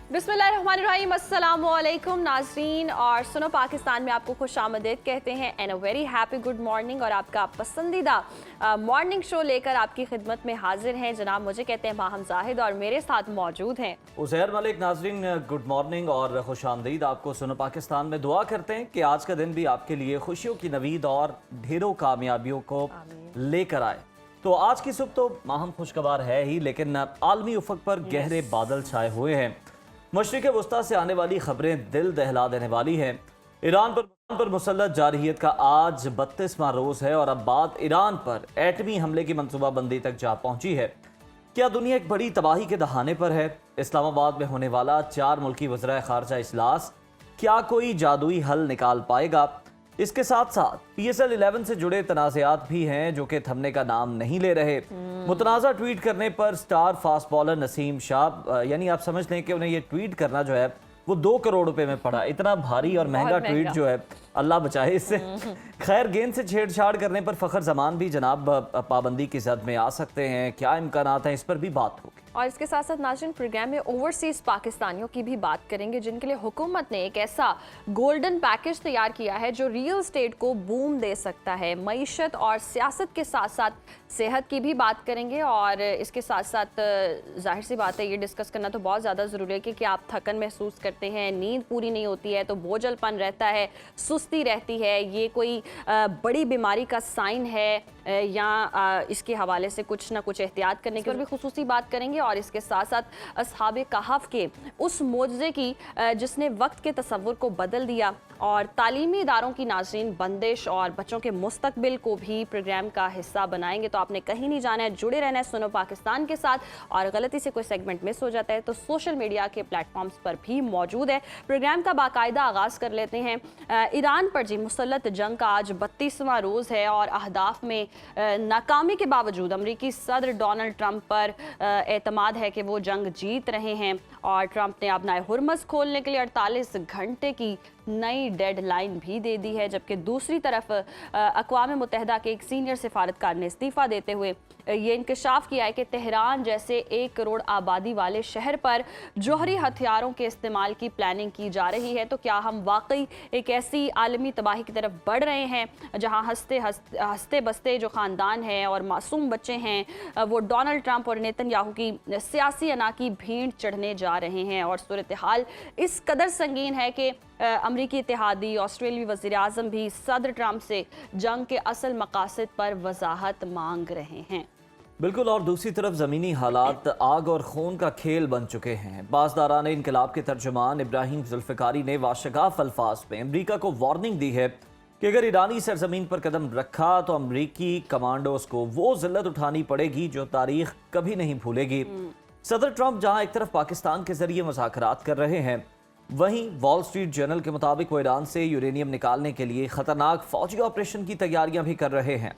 बिस्मिल्लाहिर्रहमानिर्रहीम, अस्सलामुअलैकुम नाज़रीन और सुनो पाकिस्तान में आपको खुशामदीद कहते हैं and a very happy good morning. और आपका पसंदीदा मॉर्निंग शो लेकर आपकी खिदमत में हाजिर हैं जनाब, मुझे कहते हैं माहम जाहिद और मेरे साथ मौजूद हैं उज़ैर मलिक। नाज़रीन गुड मॉर्निंग और खुशामदीद आपको सुनो पाकिस्तान में। दुआ करते हैं कि आज का दिन भी आपके लिए खुशियों की नवीद और ढेरों कामयाबियों को लेकर आए। तो आज की सुबह तो माहम खुशगवार है ही, लेकिन आलमी उफक पर गहरे बादल छाए हुए हैं। मशरिक़ वस्ता से आने वाली खबरें दिल दहला देने वाली हैं। ईरान पर मुसल्लत जारहियत का आज 32वां रोज़ है और अब बात ईरान पर एटमी हमले की मनसूबाबंदी तक जा पहुंची है। क्या दुनिया एक बड़ी तबाही के दहाने पर है? इस्लामाबाद में होने वाला 4 मुल्की वज़राए ख़ारजा इजलास क्या कोई जादुई हल निकाल पाएगा? इसके साथ साथ PSL 11 से जुड़े तनाज़ात भी हैं जो कि थमने का नाम नहीं ले रहे। मुतनाज़ा ट्वीट करने पर star fast bowler Naseem Shah, यानी आप समझ लें कि उन्हें ये ट्वीट करना जो है वो 2 करोड़ रुपए में पड़ा। इतना भारी और महंगा ट्वीट जो है, अल्लाह बचाए इससे। खैर, गेंद से छेड़छाड़ करने पर फ़खर जमान भी जनाब पाबंदी की जद में आ सकते हैं। क्या इम्कानात हैं, इस पर भी बात होगी। और इसके साथ साथ नाज़रीन प्रोग्राम में ओवरसीज़ पाकिस्तानियों की भी बात करेंगे जिनके लिए हुकूमत ने एक ऐसा गोल्डन पैकेज तैयार किया है जो रियल स्टेट को बूम दे सकता है। मईशत और सियासत के साथ साथ सेहत की भी बात करेंगे और इसके साथ साथ जाहिर सी बात है ये डिस्कस करना तो बहुत ज़्यादा ज़रूरी है कि आप थकन महसूस करते हैं, नींद पूरी नहीं होती है तो बोझलपन रहता है, सुस्ती रहती है, ये कोई बड़ी बीमारी का साइन है या इसके हवाले से कुछ ना कुछ एहतियात करने की और भी खुसूसी बात करेंगे। और इसके साथ साथ अस्हाबे कहफ के उस मोजज़े की जिसने वक्त के तसव्वुर को बदल दिया और तालीमी इदारों की नाज़रीन बंदिश और बच्चों के मुस्तकबिल को भी प्रोग्राम का हिस्सा बनाएंगे। तो आपने कहीं नहीं जाना है, जुड़े रहना है सुनो पाकिस्तान के साथ। और गलती से कोई सेगमेंट मिस हो जाता है तो सोशल मीडिया के प्लेटफॉर्म्स पर भी मौजूद है। प्रोग्राम का बाकायदा आगाज़ कर लेते हैं। ईरान पर जी मुसल्लत जंग का आज 32वां रोज़ है और अहदाफ में नाकामी के बावजूद अमरीकी सदर डोनाल्ड ट्रंप पर एतमाद है कि वो जंग जीत रहे हैं। और ट्रंप ने अपना हुर्मस खोलने के लिए 48 घंटे की नई डेडलाइन भी दे दी है, जबकि दूसरी तरफ अक़वाम मुत्तहिदा के एक सीनियर सिफारतकार ने इस्तीफ़ा देते हुए ये इंकशाफ किया है कि तेहरान जैसे 1 करोड़ आबादी वाले शहर पर जौहरी हथियारों के इस्तेमाल की प्लानिंग की जा रही है। तो क्या हम वाकई एक ऐसी आलमी तबाही की तरफ बढ़ रहे हैं जहां हंसते बसते जो ख़ानदान है और मासूम बच्चे हैं वो डोनाल्ड ट्रंप और नेतन्याहू की सियासी अना की भीड़ चढ़ने जा रहे हैं। और सूरत हाल इस कदर संगीन है कि अमरीकी इत्तेहादी ऑस्ट्रेलियाई वज़ीर आज़म भी सदर ट्रंप से जंग के असल मकासद पर वजाहत मांग रहे हैं। बिल्कुल। और दूसरी तरफ ज़मीनी हालात आग और खून का खेल बन चुके हैं। बाज़दारान इनकलाब के तर्जुमान इब्राहिम जुल्फ़िकारी ने वाशगाफ अल्फाज में अमरीका को वार्निंग दी है कि अगर ईरानी सरजमीन पर कदम रखा तो अमरीकी कमांडोज को वो जिल्लत उठानी पड़ेगी जो तारीख कभी नहीं भूलेगी। सदर ट्रंप जहां एक तरफ पाकिस्तान के जरिए मुज़ाकरात कर रहे हैं, वहीं वॉल स्ट्रीट जर्नल के मुताबिक वो ईरान से यूरेनियम निकालने के लिए खतरनाक फौजी ऑपरेशन की तैयारियां भी कर रहे हैं।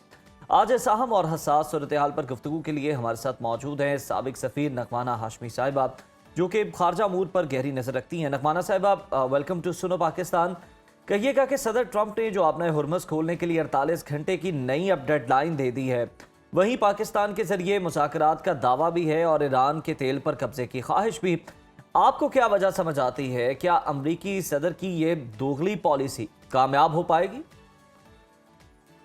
आज इस अहम और हसास सूरत हाल पर गुफ्तगू के लिए हमारे साथ मौजूद हैं साबिक सफ़ीर नगमाना हाशमी साहिबा, जो कि खारजा अमूर पर गहरी नज़र रखती हैं। नगमाना साहिबा, वेलकम टू सुनो पाकिस्तान। कहिएगा कि सदर ट्रंप ने जो आपने हुर्मस खोलने के लिए 48 घंटे की नई अब डेडलाइन दे दी है, वहीं पाकिस्तान के जरिए मुज़ाकरात का दावा भी है और ईरान के तेल पर कब्जे की ख्वाहिश भी। आपको क्या वजह समझ आती है? क्या अमरीकी सदर की ये दोगली पॉलिसी कामयाब हो पाएगी?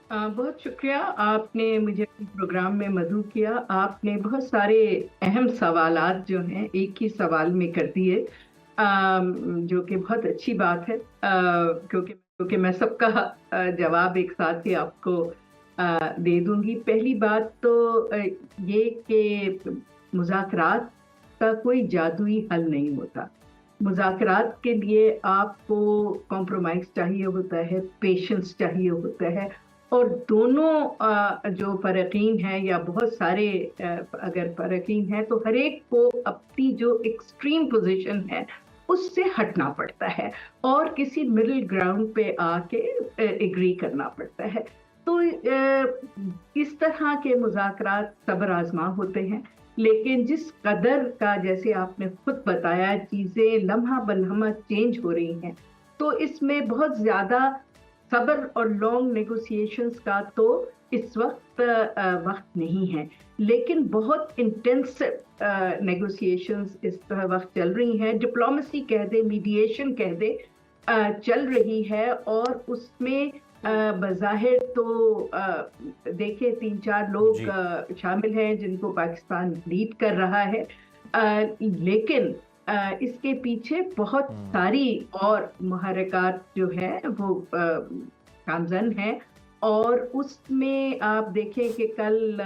बहुत शुक्रिया, आपने मुझे अपने प्रोग्राम में मदऊ किया। आपने बहुत सारे अहम सवालात जो हैं एक ही सवाल में कर दिए, जो कि बहुत अच्छी बात है, क्योंकि मैं सबका जवाब एक साथ ही आपको दे दूंगी। पहली बात तो ये कि मुज़ाकरात का कोई जादुई हल नहीं होता। मुज़ाकरात के लिए आपको कॉम्प्रोमाइज़ चाहिए होता है, पेशेंस चाहिए होता है, और दोनों जो फ़रक़ीन हैं या बहुत सारे अगर फ़रक़ीन हैं तो हर एक को अपनी जो एक्सट्रीम पोजीशन है उससे हटना पड़ता है और किसी मिडिल ग्राउंड पे आके एग्री करना पड़ता है। तो इस तरह के मुज़ाकरात सब्र आज़मा होते हैं, लेकिन जिस कदर का, जैसे आपने खुद बताया, चीज़ें लम्हा बलम्हा चेंज हो रही हैं, तो इसमें बहुत ज़्यादा सब्र और लॉन्ग नेगोशिएशंस का तो इस वक्त वक्त नहीं है, लेकिन बहुत इंटेंस नेगोशिएशंस इस वक्त चल रही हैं, डिप्लोमेसी कह दे, मीडिएशन कह दे, चल रही है। और उसमें बज़ाहिर तो देखिए 3-4 लोग शामिल हैं जिनको पाकिस्तान लीड कर रहा है, लेकिन इसके पीछे बहुत सारी और मुहर्रिकात जो है वो कामज़न है। और उसमें आप देखें कि कल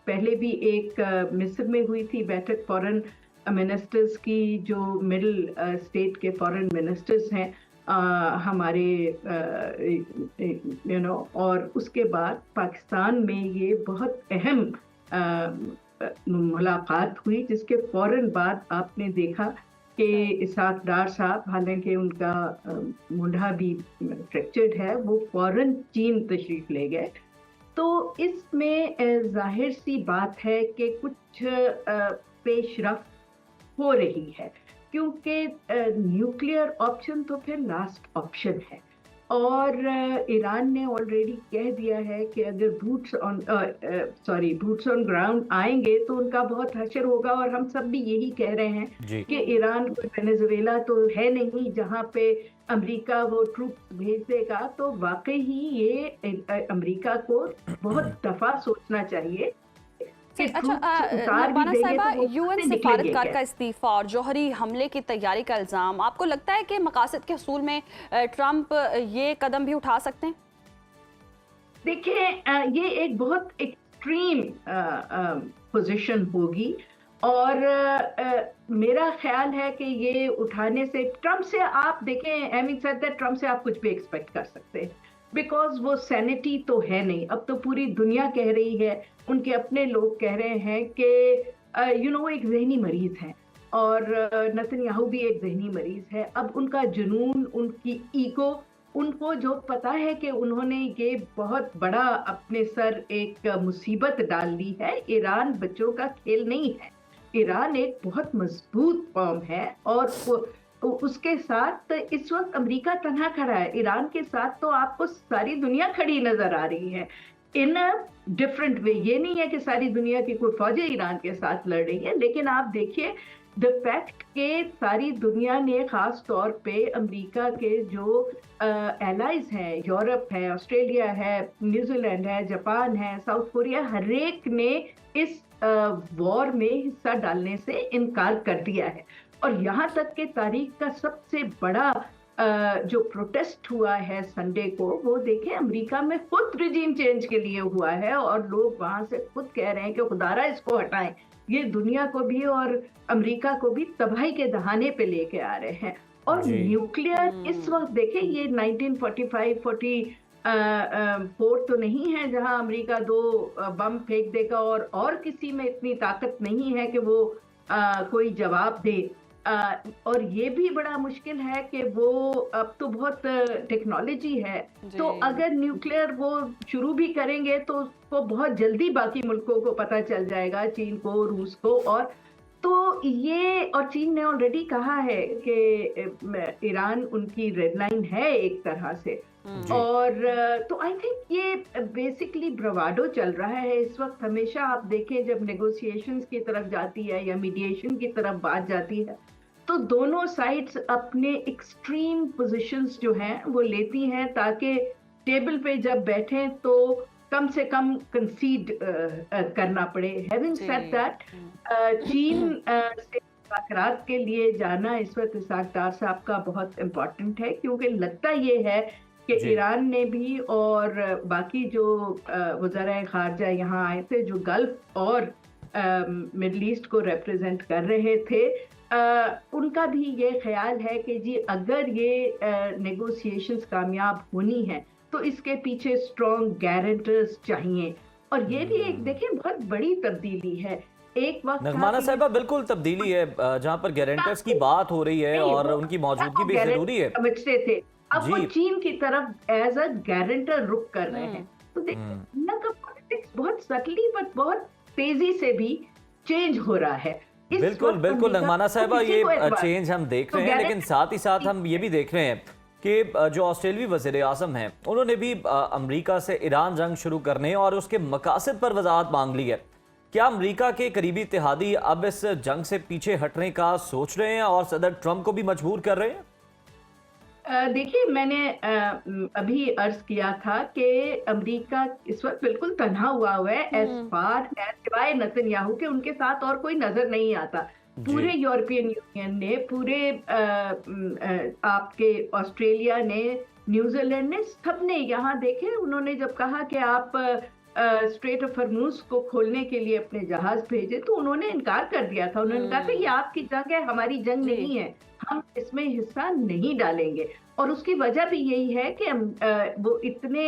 पहले भी एक मिस्र में हुई थी बैठक फॉरेन मिनिस्टर्स की, जो मिडिल स्टेट के फॉरेन मिनिस्टर्स हैं हमारे और उसके बाद पाकिस्तान में ये बहुत अहम मुलाकात हुई, जिसके फौरन बाद आपने देखा कि इसहाक डार साहब, हालांकि उनका मुंडा भी फ्रैक्चर्ड है, वो फौरन चीन तशरीफ ले गए। तो इसमें जाहिर सी बात है कि कुछ पेशरफ्त हो रही है, क्योंकि न्यूक्लियर ऑप्शन तो फिर लास्ट ऑप्शन है। और ईरान ने ऑलरेडी कह दिया है कि अगर बूट्स ऑन ग्राउंड आएंगे तो उनका बहुत हशर होगा। और हम सब भी यही कह रहे हैं कि ईरान कोई वेनेजुएला तो है नहीं जहां पे अमेरिका वो ट्रूप्स भेज देगा। तो वाकई ही ये अमेरिका को बहुत दफा सोचना चाहिए। अच्छा नरबाना साहिबा, यूएन सफारतकार का इस्तीफा और जौहरी हमले की तैयारी का इल्ज़ाम, आपको लगता है कि मकासद के हसूल में ट्रंप ये कदम भी उठा सकते हैं? देखिए ये एक बहुत एक्सट्रीम पोजीशन होगी और मेरा ख्याल है कि ये उठाने से ट्रंप से आप देखें, हैविंग सेड दैट, ट्रंप से आप कुछ भी एक्सपेक्ट कर सकते हैं, बिकॉज वो सैनिटी तो है नहीं। अब तो पूरी दुनिया कह रही है, उनके अपने लोग कह रहे हैं कि एक जहनी मरीज है और नेतन्याहू भी एक जहनी मरीज है। अब उनका जुनून, उनकी ईगो, उनको जो पता है कि उन्होंने ये बहुत बड़ा अपने सर एक मुसीबत डाल ली है। ईरान बच्चों का खेल नहीं है, ईरान एक बहुत मजबूत कौम है और उसके साथ इस वक्त अमेरिका तन्हा खड़ा है। ईरान के साथ तो आपको सारी दुनिया खड़ी नजर आ रही है इन अ डिफरेंट वे। ये नहीं है कि सारी दुनिया की कोई फौजें ईरान के साथ लड़ रही है, लेकिन आप देखिए द फैक्ट के सारी दुनिया ने खास तौर पे अमेरिका के जो एलाइज हैं, यूरोप है, ऑस्ट्रेलिया है, न्यूजीलैंड है, जापान है, साउथ कोरिया, हर एक ने इस वॉर में हिस्सा डालने से इनकार कर दिया है। और यहाँ तक कि तारीख का सबसे बड़ा जो प्रोटेस्ट हुआ है संडे को, वो देखें अमेरिका में खुद रिजीम चेंज के लिए हुआ है और लोग वहां से खुद कह रहे हैं कि खुदारा इसको हटाएं। ये दुनिया को भी और अमेरिका को भी तबाही के दहाने पे लेके आ रहे हैं। और न्यूक्लियर इस वक्त देखें, ये 1945-44 तो नहीं है जहां अमेरिका 2 बम फेंक देगा और किसी में इतनी ताकत नहीं है कि वो कोई जवाब दे। और ये भी बड़ा मुश्किल है कि वो अब तो बहुत टेक्नोलॉजी है, तो अगर न्यूक्लियर वो शुरू भी करेंगे तो उसको बहुत जल्दी बाकी मुल्कों को पता चल जाएगा, चीन को, रूस को। और तो ये, और चीन ने ऑलरेडी कहा है कि ईरान उनकी रेड लाइन है एक तरह से। और तो आई थिंक ये बेसिकली ब्रवाडो चल रहा है इस वक्त। हमेशा आप देखें जब नेगोशिएशंस की तरफ जाती है या मीडिएशन की तरफ बात जाती है, तो दोनों साइड्स अपने एक्सट्रीम पोजीशंस जो हैं वो लेती हैं ताकि टेबल पे जब बैठें तो कम से कम कंसीड करना पड़े। हैविंग सेड दैट, चीन से मुज़ाकरात के लिए जाना इस वक्त इसहाक डार साहब का बहुत इम्पोर्टेंट है, क्योंकि लगता ये है कि ईरान ने भी और बाकी जो वज़राए ख़ारजा यहाँ आए थे, जो गल्फ और मिडल ईस्ट को रिप्रेजेंट कर रहे थे, उनका भी ये ख्याल है कि जी अगर ये नेगोशिएशंस कामयाब होनी है तो इसके पीछे स्ट्रॉन्ग गारंटर्स चाहिए। और ये भी एक देखिए बहुत बड़ी तब्दीली है। एक वक्त नगमाना साहिबा, बिल्कुल तब्दीली है जहाँ पर गारंटर्स की बात हो रही है और उनकी मौजूदगी भी जरूरी है। समझते थे, अब वो चीन की तरफ एज अ गारंटर रुक कर रहे हैं। तो देखिए ना, पॉलिटिक्स बहुत सटली बट बहुत तेजी से भी चेंज हो रहा है। बिल्कुल बिल्कुल नगमाना साहिबा, ये चेंज हम देख रहे हैं, लेकिन साथ ही साथ हम ये भी देख रहे हैं कि जो ऑस्ट्रेलियाई वज़ीर आज़म हैं उन्होंने भी अमेरिका से ईरान जंग शुरू करने और उसके मकासद पर वजाहत मांग ली है। क्या अमेरिका के करीबी इत्तेहादी अब इस जंग से पीछे हटने का सोच रहे हैं और सदर ट्रंप को भी मजबूर कर रहे हैं? देखिए, मैंने अभी अर्ज किया था कि अमेरिका इस वक्त बिल्कुल तन्हा हुआ है एज फार एज सिवाय नेतन्याहू के उनके साथ और कोई नजर नहीं आता। पूरे यूरोपियन यूनियन ने, पूरे आपके ऑस्ट्रेलिया ने, न्यूजीलैंड ने, सबने यहाँ देखे, उन्होंने जब कहा कि आप स्ट्रेट ऑफ हॉर्मुज को खोलने के लिए अपने जहाज भेजे तो उन्होंने इनकार कर दिया था। उन्होंने कहा था ये आपकी जंग है, हमारी जंग नहीं है, हम इसमें हिस्सा नहीं डालेंगे। और उसकी वजह भी यही है कि वो इतने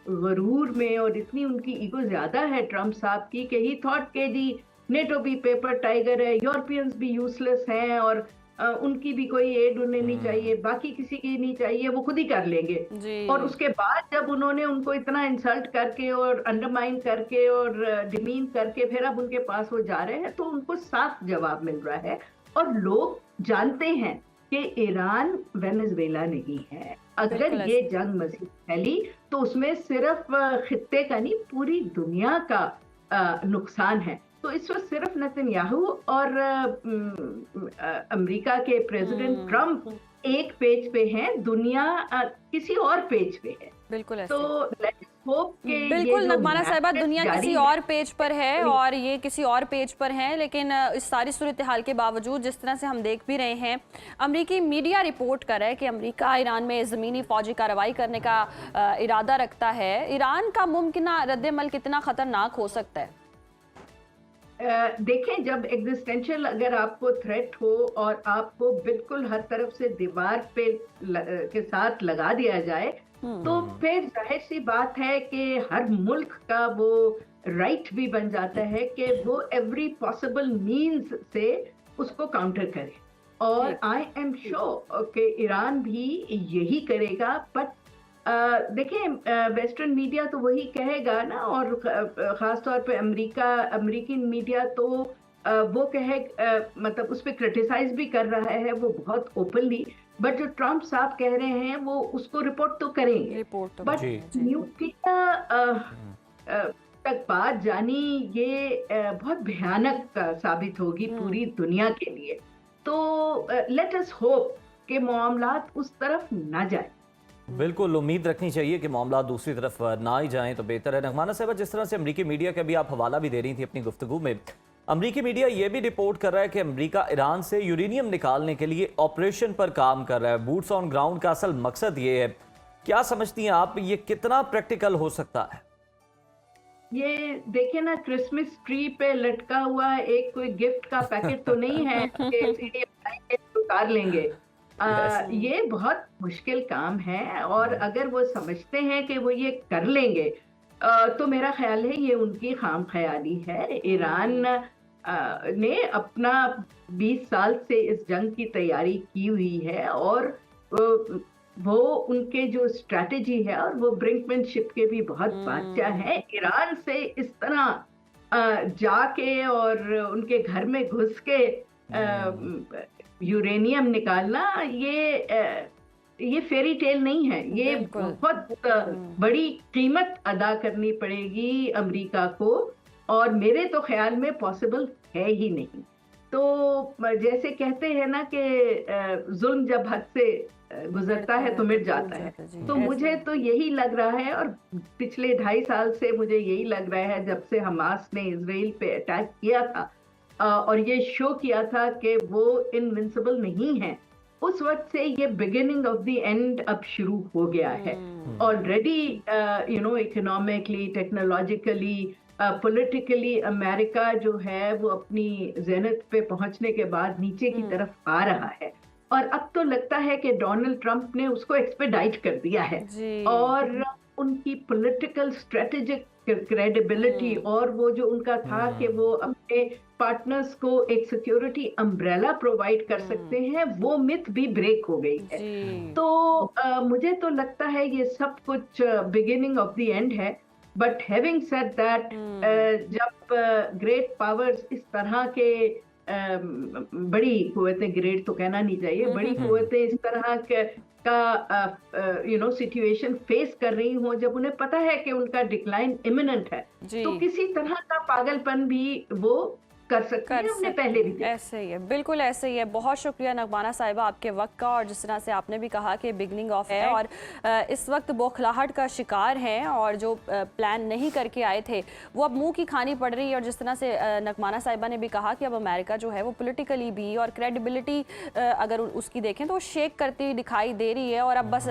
गरूर में और इतनी उनकी ईगो ज्यादा है ट्रम्प साहब की कि ही थॉट के जी नेटो भी पेपर टाइगर है, यूरोपियंस भी यूजलेस हैं और उनकी भी कोई एड उन्हें नहीं चाहिए, बाकी किसी की नहीं चाहिए, वो खुद ही कर लेंगे। और उसके बाद जब उन्होंने उनको इतना इंसल्ट करके और अंडरमाइन करके और डिमीन करके फिर अब उनके पास वो जा रहे हैं तो उनको साफ जवाब मिल रहा है। और लोग जानते हैं कि ईरान वेनेजुएला नहीं है। अगर ये जंग मजीद फैली तो उसमें सिर्फ खित्ते का नहीं, पूरी दुनिया का नुकसान है। तो इस वक्त सिर्फ नेतन्याहू और अमेरिका के प्रेसिडेंट ट्रम्प एक पेज पे हैं, दुनिया किसी और पेज पे है। बिल्कुल ऐसे। तो लेट्स होप कि बिल्कुल नगमाना साहिबा, दुनिया किसी और पेज पर है और ये किसी और पेज पर है, लेकिन इस सारी सूरत हाल के बावजूद जिस तरह से हम देख भी रहे हैं, अमेरिकी मीडिया रिपोर्ट कर रहा है कि अमेरिका ईरान में ज़मीनी फौजी कार्रवाई करने का इरादा रखता है। ईरान का मुमकिन रद्द-ए-अमल कितना खतरनाक हो सकता है? देखें, जब एग्जिस्टेंशियल अगर आपको थ्रेट हो और आपको बिल्कुल हर तरफ से दीवार पे के साथ लगा दिया जाए तो फिर जाहिर सी बात है कि हर मुल्क का वो राइट भी बन जाता है कि वो एवरी पॉसिबल मींस से उसको काउंटर करे। और आई एम श्योर कि ईरान भी यही करेगा। बट देखें, वेस्टर्न मीडिया तो वही कहेगा ना, और ख़ास तौर पे अमेरिकी मीडिया तो वो मतलब उस पर क्रिटिसाइज भी कर रहा है वो बहुत ओपनली। बट जो ट्रम्प साहब कह रहे हैं वो उसको रिपोर्ट तो करेंगे। बट न्यूक्लियर तक बात जानी ये बहुत भयानक साबित होगी पूरी दुनिया के लिए। तो लेट अस होप कि मामलात उस तरफ ना जाए। बिल्कुल उम्मीद रखनी चाहिए कि मामला दूसरी तरफ ना ही जाएं तो बेहतर है। नगमाना साहिबा, जिस तरह से अमेरिकी मीडिया का भी आप हवाला भी दे रही थी अपनी गुफ्तगू में, अमेरिकी मीडिया ये भी रिपोर्ट कर रहा है कि अमेरिका ईरान से यूरेनियम निकालने के लिए ऑपरेशन पर काम कर रहा है। बूट्स ऑन ग्राउंड का असल मकसद ये है। क्या समझती हैं आप, ये कितना प्रैक्टिकल हो सकता है? ये देखिए ना, क्रिसमस ट्री पे लटका हुआ एक कोई गिफ्ट का पैकेट तो नहीं है कि सीडी उतार लेंगे। ये बहुत मुश्किल काम है और अगर वो समझते हैं कि वो ये कर लेंगे तो मेरा ख्याल है ये उनकी खाम ख्याली है। ईरान ने अपना 20 साल से इस जंग की तैयारी की हुई है और वो उनके जो स्ट्रैटेजी है और वो ब्रिंकमैनशिप के भी बहुत बादशाह हैं। ईरान से इस तरह जाके और उनके घर में घुस के यूरेनियम निकालना ये फेरी टेल नहीं है। ये बहुत बड़ी कीमत अदा करनी पड़ेगी अमेरिका को और मेरे तो ख्याल में पॉसिबल है ही नहीं। तो जैसे कहते हैं ना कि जुल्म जब हद से गुजरता है तो मिट जाता है, तो मुझे तो यही लग रहा है और पिछले 2.5 साल से मुझे यही लग रहा है जब से हमास ने इजराइल पे अटैक किया था और ये शो किया था कि वो इनविंसिबल नहीं है, उस वक्त से ये बिगिनिंग ऑफ द एंड अब शुरू हो गया है। Already economically, technologically, politically America जो है वो अपनी ज़ेनत पे पहुंचने के बाद नीचे की तरफ आ रहा है और अब तो लगता है कि डोनाल्ड ट्रंप ने उसको एक्सपेडाइट कर दिया है और उनकी पॉलिटिकल स्ट्रेटेजिक क्रेडिबिलिटी और वो जो उनका था कि वो अपने पार्टनर्स को एक सिक्योरिटी अम्ब्रेला प्रोवाइड कर सकते हैं, वो मिथ भी ब्रेक हो गई है। तो मुझे तो लगता है ये सब कुछ बिगिनिंग ऑफ द एंड है। बट हैविंग सेड दैट, जब ग्रेट पावर्स इस तरह के बड़ी कुव्वतें, ग्रेट तो कहना नहीं चाहिए, बड़ी कुव्वतें इस तरह का सिचुएशन फेस कर रही हो, जब उन्हें पता है कि उनका डिक्लाइन इमिनेंट है, जी। तो किसी तरह का पागलपन भी वो कर सकती है, हमने पहले भी देखा। ऐसे ही है, बिल्कुल ऐसे ही है। बहुत शुक्रिया नगमाना साहिबा आपके वक्त का, और जिस तरह से आपने भी कहा कि बिगनिंग ऑफ है और इस वक्त बौखलाहट का शिकार हैं और जो प्लान नहीं करके आए थे वो अब मुंह की खानी पड़ रही है। और जिस तरह से नगमाना साहिबा ने भी कहा कि अब अमेरिका जो है वो पॉलिटिकली भी और क्रेडिबिलिटी अगर उसकी देखें तो वो शेक करती दिखाई दे रही है, और अब बस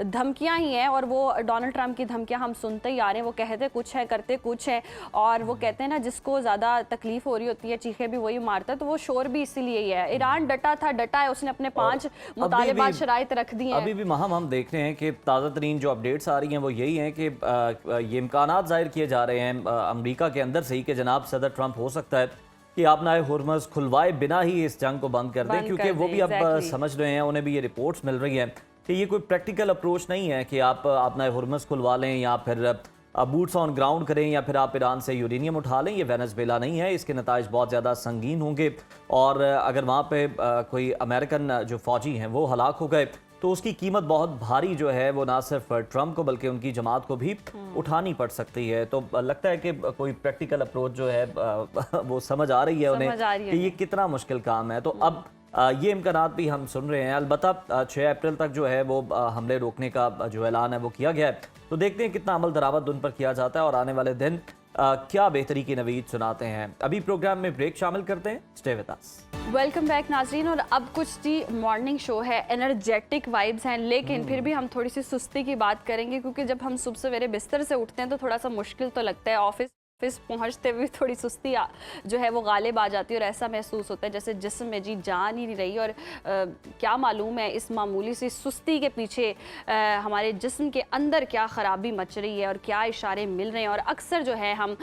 धमकियाँ ही हैं। और वो डोनाल्ड ट्रंप की धमकियाँ हम सुनते ही आ रहे हैं, वो कहते कुछ है करते कुछ है, और वो कहते हैं ना जिसको ज़्यादा तकलीफ हो रही होती है चीखें भी वही मारता है, तो वो शोर भी इसीलिए ही है। ईरान डटा है, उसने अपने 5 मुतालिबात शराइत रख दी हैं। अभी भी हम देख रहे हैं कि ताज़ा तरीन जो अपडेट्स आ रही हैं वो यही हैं कि ये इम्कानात जाहिर किए जा रहे हैं अमेरिका के अंदर से ही कि जनाब सदर ट्रंप हो सकता है कि आप नाए हुर्मुज़ खुलवाए बिना ही इस जंग को बंद कर दें, क्योंकि वो भी अब समझ रहे हैं, उन्हें भी ये रिपोर्ट्स मिल रही हैं कि ये कोई प्रैक्टिकल अप्रोच नहीं है कि आप नाए हुर्मुज़ खुलवा लें या फिर बूट्स ऑन ग्राउंड करें या फिर आप ईरान से यूरेनियम उठा लें। ये वेनेजुएला नहीं है, इसके नताइज बहुत ज़्यादा संगीन होंगे, और अगर वहाँ पे कोई अमेरिकन जो फ़ौजी हैं वो हलाक हो गए तो उसकी कीमत बहुत भारी जो है वो ना सिर्फ ट्रंप को बल्कि उनकी जमात को भी उठानी पड़ सकती है। तो लगता है कि कोई प्रैक्टिकल अप्रोच जो है वो समझ आ रही है उन्हें कि ये कितना मुश्किल काम है। तो अब ये इम्कानात भी हम सुन रहे हैं। अलबत्ता 6 अप्रैल तक जो है वो हमले रोकने का जो ऐलान है वो किया गया है, तो देखते हैं कितना अमल दरामद उन पर किया जाता है और आने वाले दिन क्या बेहतरी की नवीद सुनाते हैं। अभी प्रोग्राम में ब्रेक शामिल करते हैं, stay with us. Welcome back नाजरीन। और अब कुछ जी मॉर्निंग शो है, एनर्जेटिक वाइब्स हैं, लेकिन फिर भी हम थोड़ी सी सुस्ती की बात करेंगे, क्योंकि जब हम सुबह सवेरे बिस्तर से उठते हैं तो थोड़ा सा मुश्किल तो लगता है, ऑफिस पहुंचते हुए थोड़ी सुस्ती जो है वो गालिब आ जाती है, और ऐसा महसूस होता है जैसे जिस्म में जी जान ही नहीं रही। और क्या मालूम है इस मामूली सी सुस्ती के पीछे हमारे जिस्म के अंदर क्या ख़राबी मच रही है और क्या इशारे मिल रहे हैं, और अक्सर जो है हम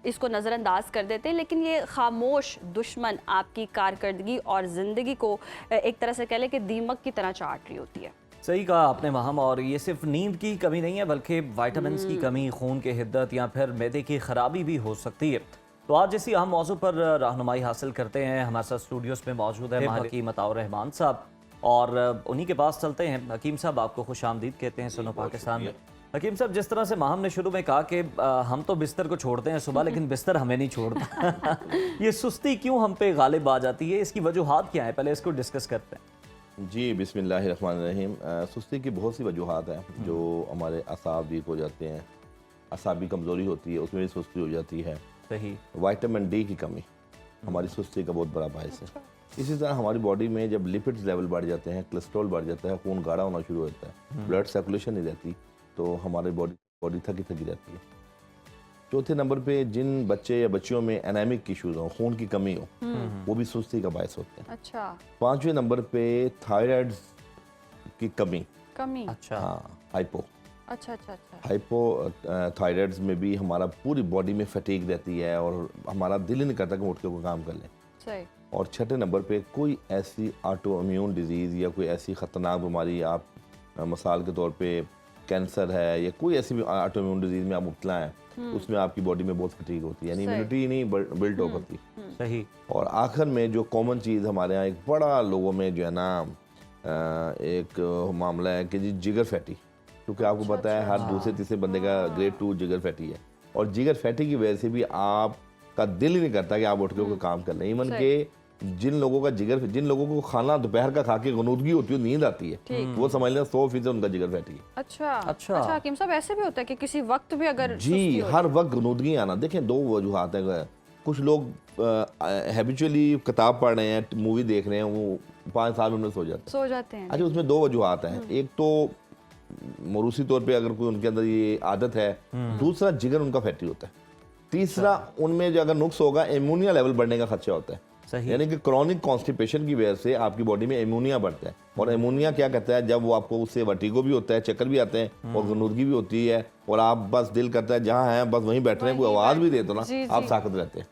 इसको नज़रअंदाज कर देते हैं, लेकिन ये खामोश दुश्मन आपकी कारकर्दगी और ज़िंदगी को एक तरह से कह लें कि दीमक की तरह चाट रही होती है। सही कहा आपने महम, और ये सिर्फ नींद की कमी नहीं है बल्कि विटामिन्स की कमी, खून की हिद्दत या फिर मैदे की खराबी भी हो सकती है। तो आज इसी अहम मौजू पर रहनुमाई हासिल करते हैं। हमारे साथ स्टूडियोज में मौजूद है माहिर हकीम अताउर रहमान साहब, और उन्हीं के पास चलते हैं। हकीम साहब आपको खुश आमदीद कहते हैं सुनो पाकिस्तान में। हकीम साहब, जिस तरह से माहम ने शुरू में कहा कि हम तो बिस्तर को छोड़ते हैं सुबह, लेकिन बिस्तर हमें नहीं छोड़ता ये सुस्ती क्यों हम पे गालिब आ जाती है, इसकी वजूहात क्या है, पहले इसको डिस्कस करते हैं। जी बिस्मिल्लाहिर्रहमानिर्रहीम। सुस्ती की बहुत सी वजूहात हैं, जो हमारे असाब वीक हो जाते हैं, असाबी कमज़ोरी होती है, उसमें भी सुस्ती हो जाती है। सही। विटामिन डी की कमी हमारी सुस्ती का बहुत बड़ा बायस है। इसी तरह हमारी बॉडी में जब लिपिड्स लेवल बढ़ जाते हैं, कोलेस्ट्रॉल बढ़ जाता है, खून गाढ़ा होना शुरू होता है, ब्लड सर्कुलेशन नहीं रहती, तो हमारी बॉडी थकी थकी रहती है। चौथे नंबर पे जिन बच्चे या बच्चियों में एनेमिक इश्यूज हो, खून की कमी हो, वो भी सुस्ती का बायस होते हैं। अच्छा। 5वें नंबर पे थायराइड की कमी। अच्छा। हाँ, हाइपो। अच्छा अच्छा अच्छा। हाइपो थायराइड्स में भी हमारा पूरी बॉडी में फटीग रहती है और हमारा दिल ही नहीं करता कि उठ के कोई काम कर लें। सही। और 6ठे नंबर पे कोई ऐसी ऑटो इम्यून डिजीज़ या कोई ऐसी ख़तरनाक बीमारी, आप मिसाल के तौर पे कैंसर है या कोई ऐसी ऑटो इम्यून डिजीज़ में आप मुब्तला हैं, उसमें आपकी बॉडी में बहुत फटीग होती है, यानी इम्यूनिटी नहीं बिल्ड हो पाती। सही। और आखिर में जो कॉमन चीज़ हमारे यहाँ एक बड़ा लोगों में जो है ना एक मामला है कि जी जिगर फैटी, क्योंकि आपको पता है हर दूसरे तीसरे बंदे का ग्रेड 2 जिगर फैटी है, और जिगर फैटी की वजह से भी आपका दिल ही नहीं करता कि आप उठ के कोई काम कर लें। इवन के जिन लोगों को खाना दोपहर का खा के गनूदगी होती है, नींद आती है, वो समझ लें 100% उनका जिगर फैटी है। अच्छा अच्छा। हकीम साहब, ऐसे भी होता है कि किसी वक्त भी अगर जी हर वक्त गनूदगी आना। देखें, 2 वजूहात है। कुछ लोग हैबिचुअली किताब पढ़ रहे हैं, मूवी देख रहे हैं, वो 5 साल में सो जाते हैं। अच्छा, उसमें 2 वजूहात हैं। एक तो मरूसी तौर पे अगर कोई उनके अंदर ये आदत है, दूसरा जिगर उनका फैटी होता है, तीसरा उनमें जो अगर नुक्स होगा एमोनिया लेवल बढ़ने का खर्चा होता है। यानी कि क्रॉनिक कॉन्स्टिपेशन की वजह से आपकी बॉडी में एमोनिया बढ़ता है, और एमोनिया क्या कहता है, जब वो आपको उससे वर्टिगो भी होता है, चक्कर भी आते हैं और गनूदगी भी होती है, और आप बस दिल करता है जहाँ हैं बस वहीं बैठ रहे हैं, कोई आवाज़ भी दे दो ना आप साकत रहते हैं।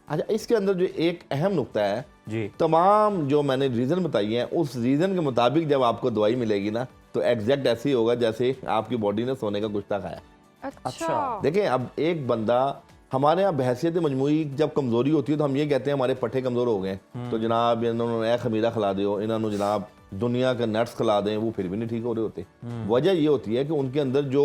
अच्छा, इसके अंदर जो एक अहम नुक्ता है जी, तमाम जो मैंने रीज़न बताई हैं उस रीज़न के मुताबिक जब आपको दवाई मिलेगी ना, तो एग्जैक्ट ऐसे ही होगा जैसे आपकी बॉडी ने सोने का गुश्ता खाया। अच्छा। देखें, अब एक बंदा हमारे यहाँ बहसियत मजमूई जब कमजोरी होती है तो हम ये कहते हैं हमारे पट्टे कमजोर हो गए, तो जनाब इन्होंने खमीरा खिला दो, इन्होंने जनाब दुनिया का नट्स खिला दें, वो फिर भी नहीं ठीक हो रहे होते। वजह ये होती है कि उनके अंदर जो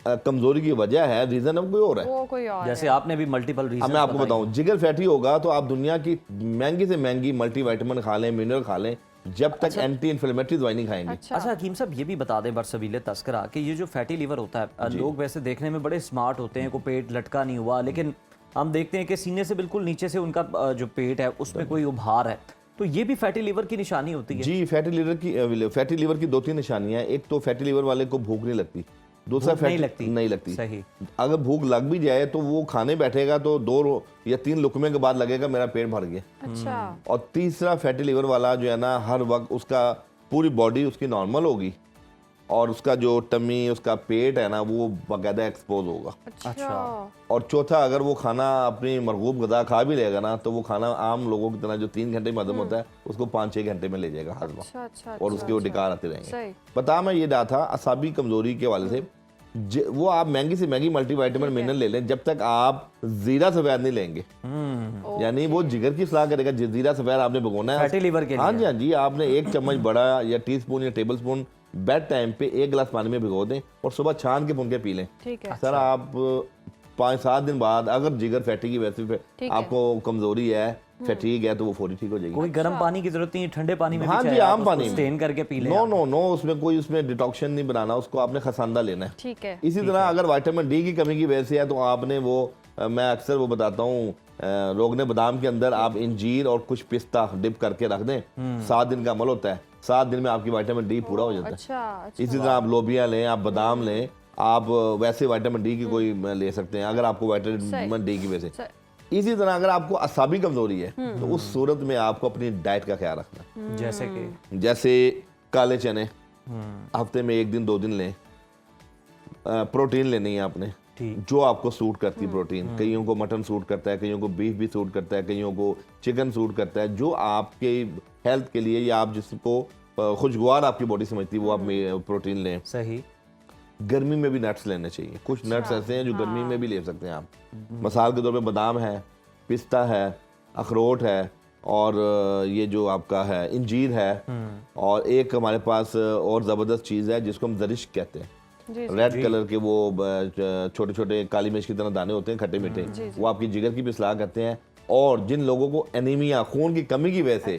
कमजोरी की वजह है, रीजन अब कोई और है। वो कोई और जैसे आपने भी मल्टीपल रीजन, मैं आपको बताऊं, जिगर फैटी होगा तो आप दुनिया की महंगी से महंगी मल्टीविटामिन खा लें, मिनरल खा लें, जब तक एंटी इन्फ्लेमेटरी दवाई नहीं खाएंगे। अच्छा हकीम साहब ये भी बता दें बरसबीले तस्करा कि ये जो फैटी लीवर होता है, लोग वैसे देखने में बड़े स्मार्ट होते हैं, को पेट लटका नहीं हुआ, लेकिन हम देखते हैं कि सीने से बिल्कुल नीचे से उनका जो पेट है उसमें कोई उभार है, तो ये भी फैटी लीवर की निशानी होती है? जी, फैटी लीवर की 2-3 निशानियां हैं। एक तो फैटी लीवर वाले को भूख नहीं लगती, दूसरा नहीं लगती। सही। अगर भूख लग भी जाए तो वो खाने बैठेगा तो 2 या 3 लुकमे के बाद लगेगा मेरा पेट भर गया। अच्छा। और तीसरा फैटी लीवर वाला जो है ना, हर वक्त उसका पूरी बॉडी उसकी नॉर्मल होगी और उसका जो टमी, उसका पेट है ना, वो बाकायदा एक्सपोज होगा। अच्छा। और चौथा, अगर वो खाना अपनी मरगूब गदा खा भी लेगा ना, तो वो खाना आम लोगों की तरह जो 3 घंटे में हजम होता है उसको 5-6 घंटे में ले जाएगा हजम। अच्छा, और उसके वो डिकार आते रहेंगे। सही। बता मैं ये रहा था असाबी कमजोरी के वाले से, वो आप महंगी से महंगी मल्टीविटामिन मिनरल ले लें, जब तक आप जीरा सफेद नहीं लेंगे, यानी वो जिगर की सलाह करेगा। जीरा सफेद आपने भिगोना है फैटी लीवर के लिए। हाँ जी, हाँ जी, आपने 1 चम्मच बड़ा या टीस्पून या टेबल स्पून बेड टाइम पे 1 गिलास पानी में भिगो दें और सुबह छान के भून के पी लें। ठीक है सर, आप 5-7 दिन बाद अगर जिगर फैटी की वजह से आपको कमजोरी है, फैटीग है, तो वो फौरी ठीक हो जाएगी। कोई गर्म पानी की जरूरत नहीं, ठंडे पानी में हाँ भी जी, चाहे आम आप पानी उसको में स्टेन करके पी लें। नो, उसमें कोई उसमें डिटॉक्शन नहीं बनाना, उसको आपने खसांदा लेना है। ठीक है। इसी तरह अगर विटामिन डी की कमी की वजह से है तो आपने वो मैं अक्सर वो बताता हूँ, रोगने बादाम के अंदर आप इंजीर और कुछ पिस्ता डिप करके रख दें, 7 दिन का अमल होता है, 7 दिन में आपकी विटामिन डी पूरा हो जाता है। अच्छा। इसी तरह आप लोबिया लें, आप बादाम लें, आप वैसे विटामिन डी की कोई ले सकते हैं अगर आपको विटामिन डी की वजह से। इसी तरह अगर आपको असाबी कमजोरी है तो उस सूरत में आपको अपनी डाइट का ख्याल रखना है। जैसे काले चने हफ्ते में 1 दिन 2 दिन लें। प्रोटीन लेनी है आपने जो आपको सूट करती है प्रोटीन। कईयों को मटन सूट करता है, कईयों को बीफ भी सूट करता है, कईयों को चिकन सूट करता है। जो आपके हेल्थ के लिए या आप जिसको खुशगवार आपकी बॉडी समझती है वो आप प्रोटीन लें। सही। गर्मी में भी नट्स लेने चाहिए। कुछ नट्स ऐसे हैं जो गर्मी में भी ले सकते हैं आप। मिसाल के तौर पे बादाम है, पिस्ता है, अखरोट है और ये जो आपका है इंजीर है। और एक हमारे पास और ज़बरदस्त चीज़ है जिसको हम जरिश कहते हैं। रेड कलर के वो छोटे छोटे काली मिर्च की तरह दाने होते हैं, खट्टे मीठे। वो आपकी जिगर की भी इस्लाह करते हैं। और जिन लोगों को एनीमिया, खून की कमी की वजह से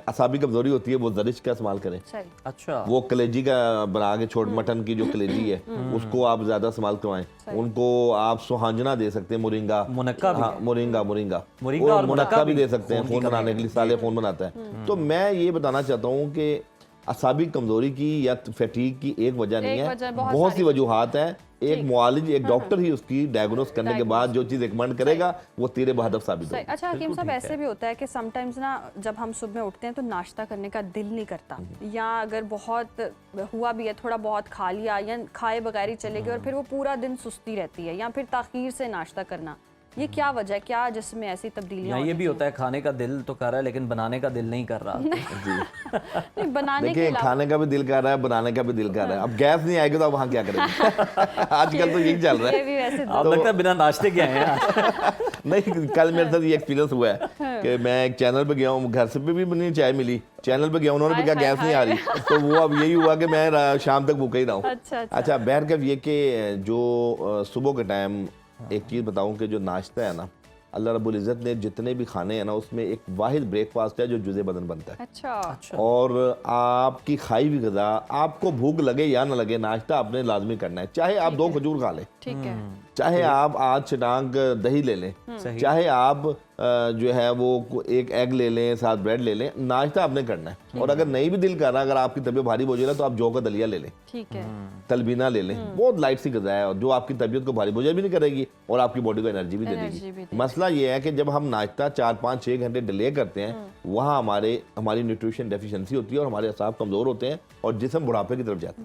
असाबी कमजोरी होती है, वो जरिश का इस्तेमाल करें। अच्छा। वो कलेजी का बना के छोट मटन की जो कलेजी है उसको आप ज्यादा इस्तेमाल करवाएं। उनको आप सुहांजना दे सकते हैं, मोरिंगा, मुनक्का भी। हाँ, मोरिंगा और मुनक्का भी दे सकते हैं, खून बनाने के लिए। साले खून बनाता है। तो मैं ये बताना चाहता हूँ कि असाबी कमजोरी की या फैटीग की एक वजह नहीं है, बहुत सी वजूहात हैं। एक मुआलिज, एक डॉक्टर ही उसकी डायग्नोस करने के बाद जो चीज रिकमेंड करेगा वो तेरे बहादुर साबित होगी। अच्छा हकीम साहब, ऐसे भी होता है कि समटाइम्स ना जब हम सुबह उठते हैं तो नाश्ता करने का दिल नहीं करता, या अगर बहुत हुआ भी है थोड़ा बहुत खा लिया या खाए बगैर ही चले गए और फिर वो पूरा दिन सुस्ती रहती है, या फिर ताखीर से नाश्ता करना, ये क्या वजह है? क्या जिसमें ऐसी तब्दीलियां ये भी होता है, खाने का दिल तो कर रहा है लेकिन बनाने का दिल नहीं कर रहा। नहीं, बनाने के देखिए, खाने का भी दिल कर रहा है, बनाने का भी दिल कर रहा है। अब गैस नहीं आएगी तो अब वहाँ क्या करेंगे? आजकल तो यही चल रहा है। आप लगता है बिना नाश्ते के आए हैं। नहीं, कल मेरे साथ ये एक्सपीरियंस हुआ है कि मैं एक चैनल पे गया हूँ, घर से भी नहीं चाय मिली, चैनल पे गया, उन्होंने भी कहा गैस नहीं आ रही, तो वो अब यही हुआ कि मैं शाम तक भूखा ही रहा हूँ। अच्छा, बहर का ये कि जो सुबह के टाइम एक चीज़ बताऊं कि जो नाश्ता है ना, अल्लाह रब्बुल इज़्ज़त ने जितने भी खाने हैं ना उसमें एक वाहिद ब्रेकफास्ट है जो जुज़े बदन बनता है। अच्छा। और आपकी खाई हुई ग़िज़ा, आपको भूख लगे या ना लगे, नाश्ता आपने लाजमी करना है। चाहे आप 2 खजूर खा लें, ठीक है, चाहे आप आज चटांग दही ले लें, चाहे आप जो है वो एक एग ले लें, साथ ब्रेड ले लें, नाश्ता आपने करना है। और अगर नहीं भी दिल कर रहा, अगर आपकी तबीयत भारी बोझ है तो आप जौ का दलिया ले लें, ठीक है, तलबीना ले लें, बहुत लाइट सी ग़िज़ा है और जो आपकी तबीयत को भारी बोझ भी नहीं करेगी और आपकी बॉडी को एनर्जी भी दे देगी। मसला ये है कि जब हम नाश्ता 4-5-6 घंटे डिले करते हैं, वहाँ हमारी न्यूट्रिशन डेफिशिएंसी होती है और हमारे असाब कमजोर होते हैं और जिस्म बुढ़ापे की तरफ जाते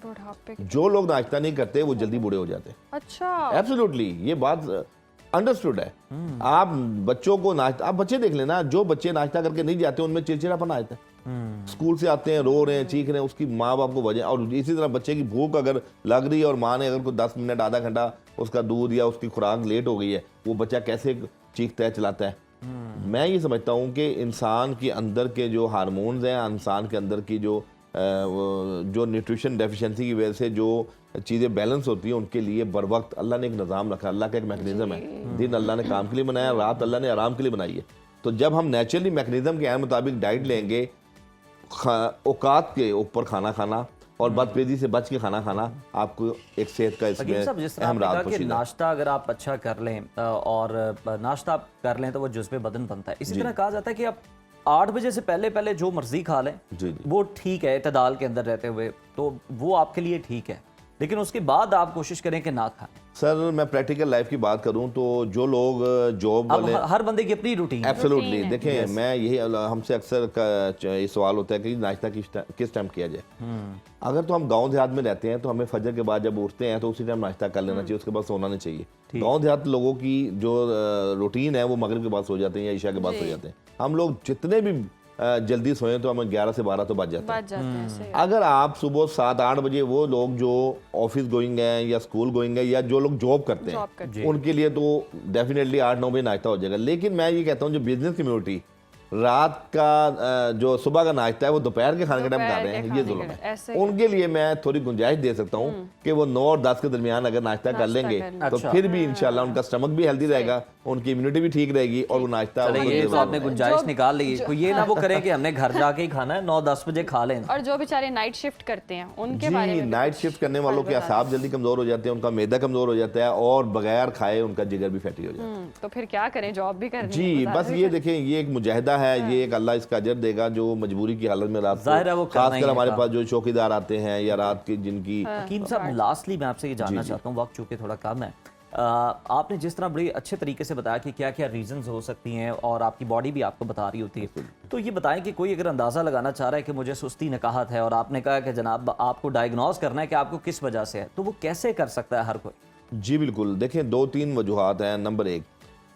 हैं। जो लोग नाश्ता नहीं करते वो जल्दी बूढ़े हो जाते हैं। अच्छा, एब्सोल्युटली, ये बात अंडरस्टूड है। आप बच्चों को नाश्ता, आप बच्चे देख लेना, जो बच्चे नाश्ता करके नहीं जाते उनमें चिड़चिड़ापन आता है। स्कूल से आते हैं, रो रहे हैं, चीख रहे हैं, उसकी माँ बाप को वजह। और इसी तरह बच्चे की भूख अगर लग रही है और माँ ने अगर कोई 10 मिनट, आधा घंटा उसका दूध या उसकी खुराक लेट हो गई है, वो बच्चा कैसे चीखता है, चिल्लाता है। मैं ये समझता हूँ कि इंसान के अंदर के जो हार्मोन्स हैं, इंसान के अंदर की जो न्यूट्रिशन डेफिशिएंसी की वजह से जो चीज़ें बैलेंस होती हैं, उनके लिए बर वक्त अल्लाह ने एक निज़ाम रखा, अल्लाह का एक मैकेनिज़्म है। दिन अल्लाह ने काम के लिए बनाया, रात अल्लाह ने आराम के लिए बनाई है। तो जब हम नेचुरली मैकेनिज़्म के मुताबिक डाइट लेंगे, औकात के ऊपर खाना खाना और बदपेजी से बच के खाना खाना, आपको एक सेहत का इसमें अहम राज पोशीदा है। नाश्ता अगर आप अच्छा कर लें और नाश्ता आप कर लें तो वो जुज़्व बदन बनता है। इसी तरह कहा जाता है कि आप 8 बजे से पहले पहले जो मर्जी खा लें, वो ठीक है, इतदाल के अंदर रहते हुए, तो वो आपके लिए ठीक है, लेकिन उसके बाद आप कोशिश करें कि ना खाएं। सर मैं प्रैक्टिकल लाइफ की बात करूं तो जो लोग जॉब वाले, हर बंदे की अपनी रूटीन, एब्सोल्युटली, देखें मैं यही हमसे अक्सर ये सवाल होता है कि नाश्ता किस टाइम किया जाए। अगर तो हम गांव देहात में रहते हैं तो हमें फजर के बाद जब उठते हैं तो उसी टाइम नाश्ता कर लेना चाहिए, उसके बाद सोना नहीं चाहिए। गांव देहात लोगों की जो रूटीन है वो मगरिब के बाद सो जाते हैं या ईशा के बाद सो जाते हैं। हम लोग जितने भी जल्दी सोए तो हमें 11 से 12 तो बज जाते हैं। अगर आप सुबह 7-8 बजे, वो लोग जो ऑफिस गोइंग हैं या स्कूल गोइंग है या जो लोग जॉब करते हैं, उनके लिए तो डेफिनेटली 8-9 बजे नाश्ता हो जाएगा। लेकिन मैं ये कहता हूँ जो बिजनेस कम्युनिटी रात का जो सुबह का नाश्ता है वो दोपहर के खाने के टाइम खा रहे हैं, ये जुल्म है। उनके लिए मैं थोड़ी गुंजाइश दे सकता हूँ कि वो 9 और 10 के दरमियान अगर नाश्ता कर लेंगे तो फिर भी इंशाल्लाह उनका स्टमक भी हेल्दी रहेगा, उनकी इम्यूनिटी भी ठीक रहेगी और वो नाश्ता। ये तो आपने गुंजाइश निकाल ली, कोई ये ना वो करें कि हमने घर जाके ही खाना है, 9-10 बजे खा लें। और जो बेचारे नाइट शिफ्ट करते हैं उनके बारे में, नाइट शिफ्ट करने वालों के असाब जल्दी कमजोर हो जाते हैं, उनका मैदा कमजोर हो जाता है और बगैर खाए उनका जिगर भी फैटी हो जाता है। तो फिर क्या करें, जॉब भी करनी जी, बस ये देखें, ये एक मुजाहिदा है, ये एक अल्लाह इसका अजर देगा जो मजबूरी की हालत में रात को, खासकर हमारे पास जो चौकीदार आते हैं या रात की जिनकी। हकीम साहब, लास्टली मैं आपसे ये जानना चाहता हूँ, वक्त चूंकि थोड़ा कम है, आपने जिस तरह बड़ी अच्छे तरीके से बताया कि क्या क्या रीजंस हो सकती हैं और आपकी बॉडी भी आपको बता रही होती है, तो ये बताएं कि कोई अगर अंदाज़ा लगाना चाह रहा है कि मुझे सुस्ती नकाहत है और आपने कहा कि जनाब आपको डायग्नोज करना है कि आपको किस वजह से है, तो वो कैसे कर सकता है हर कोई? जी बिल्कुल, देखें 2-3 वजूहात हैं। नंबर 1,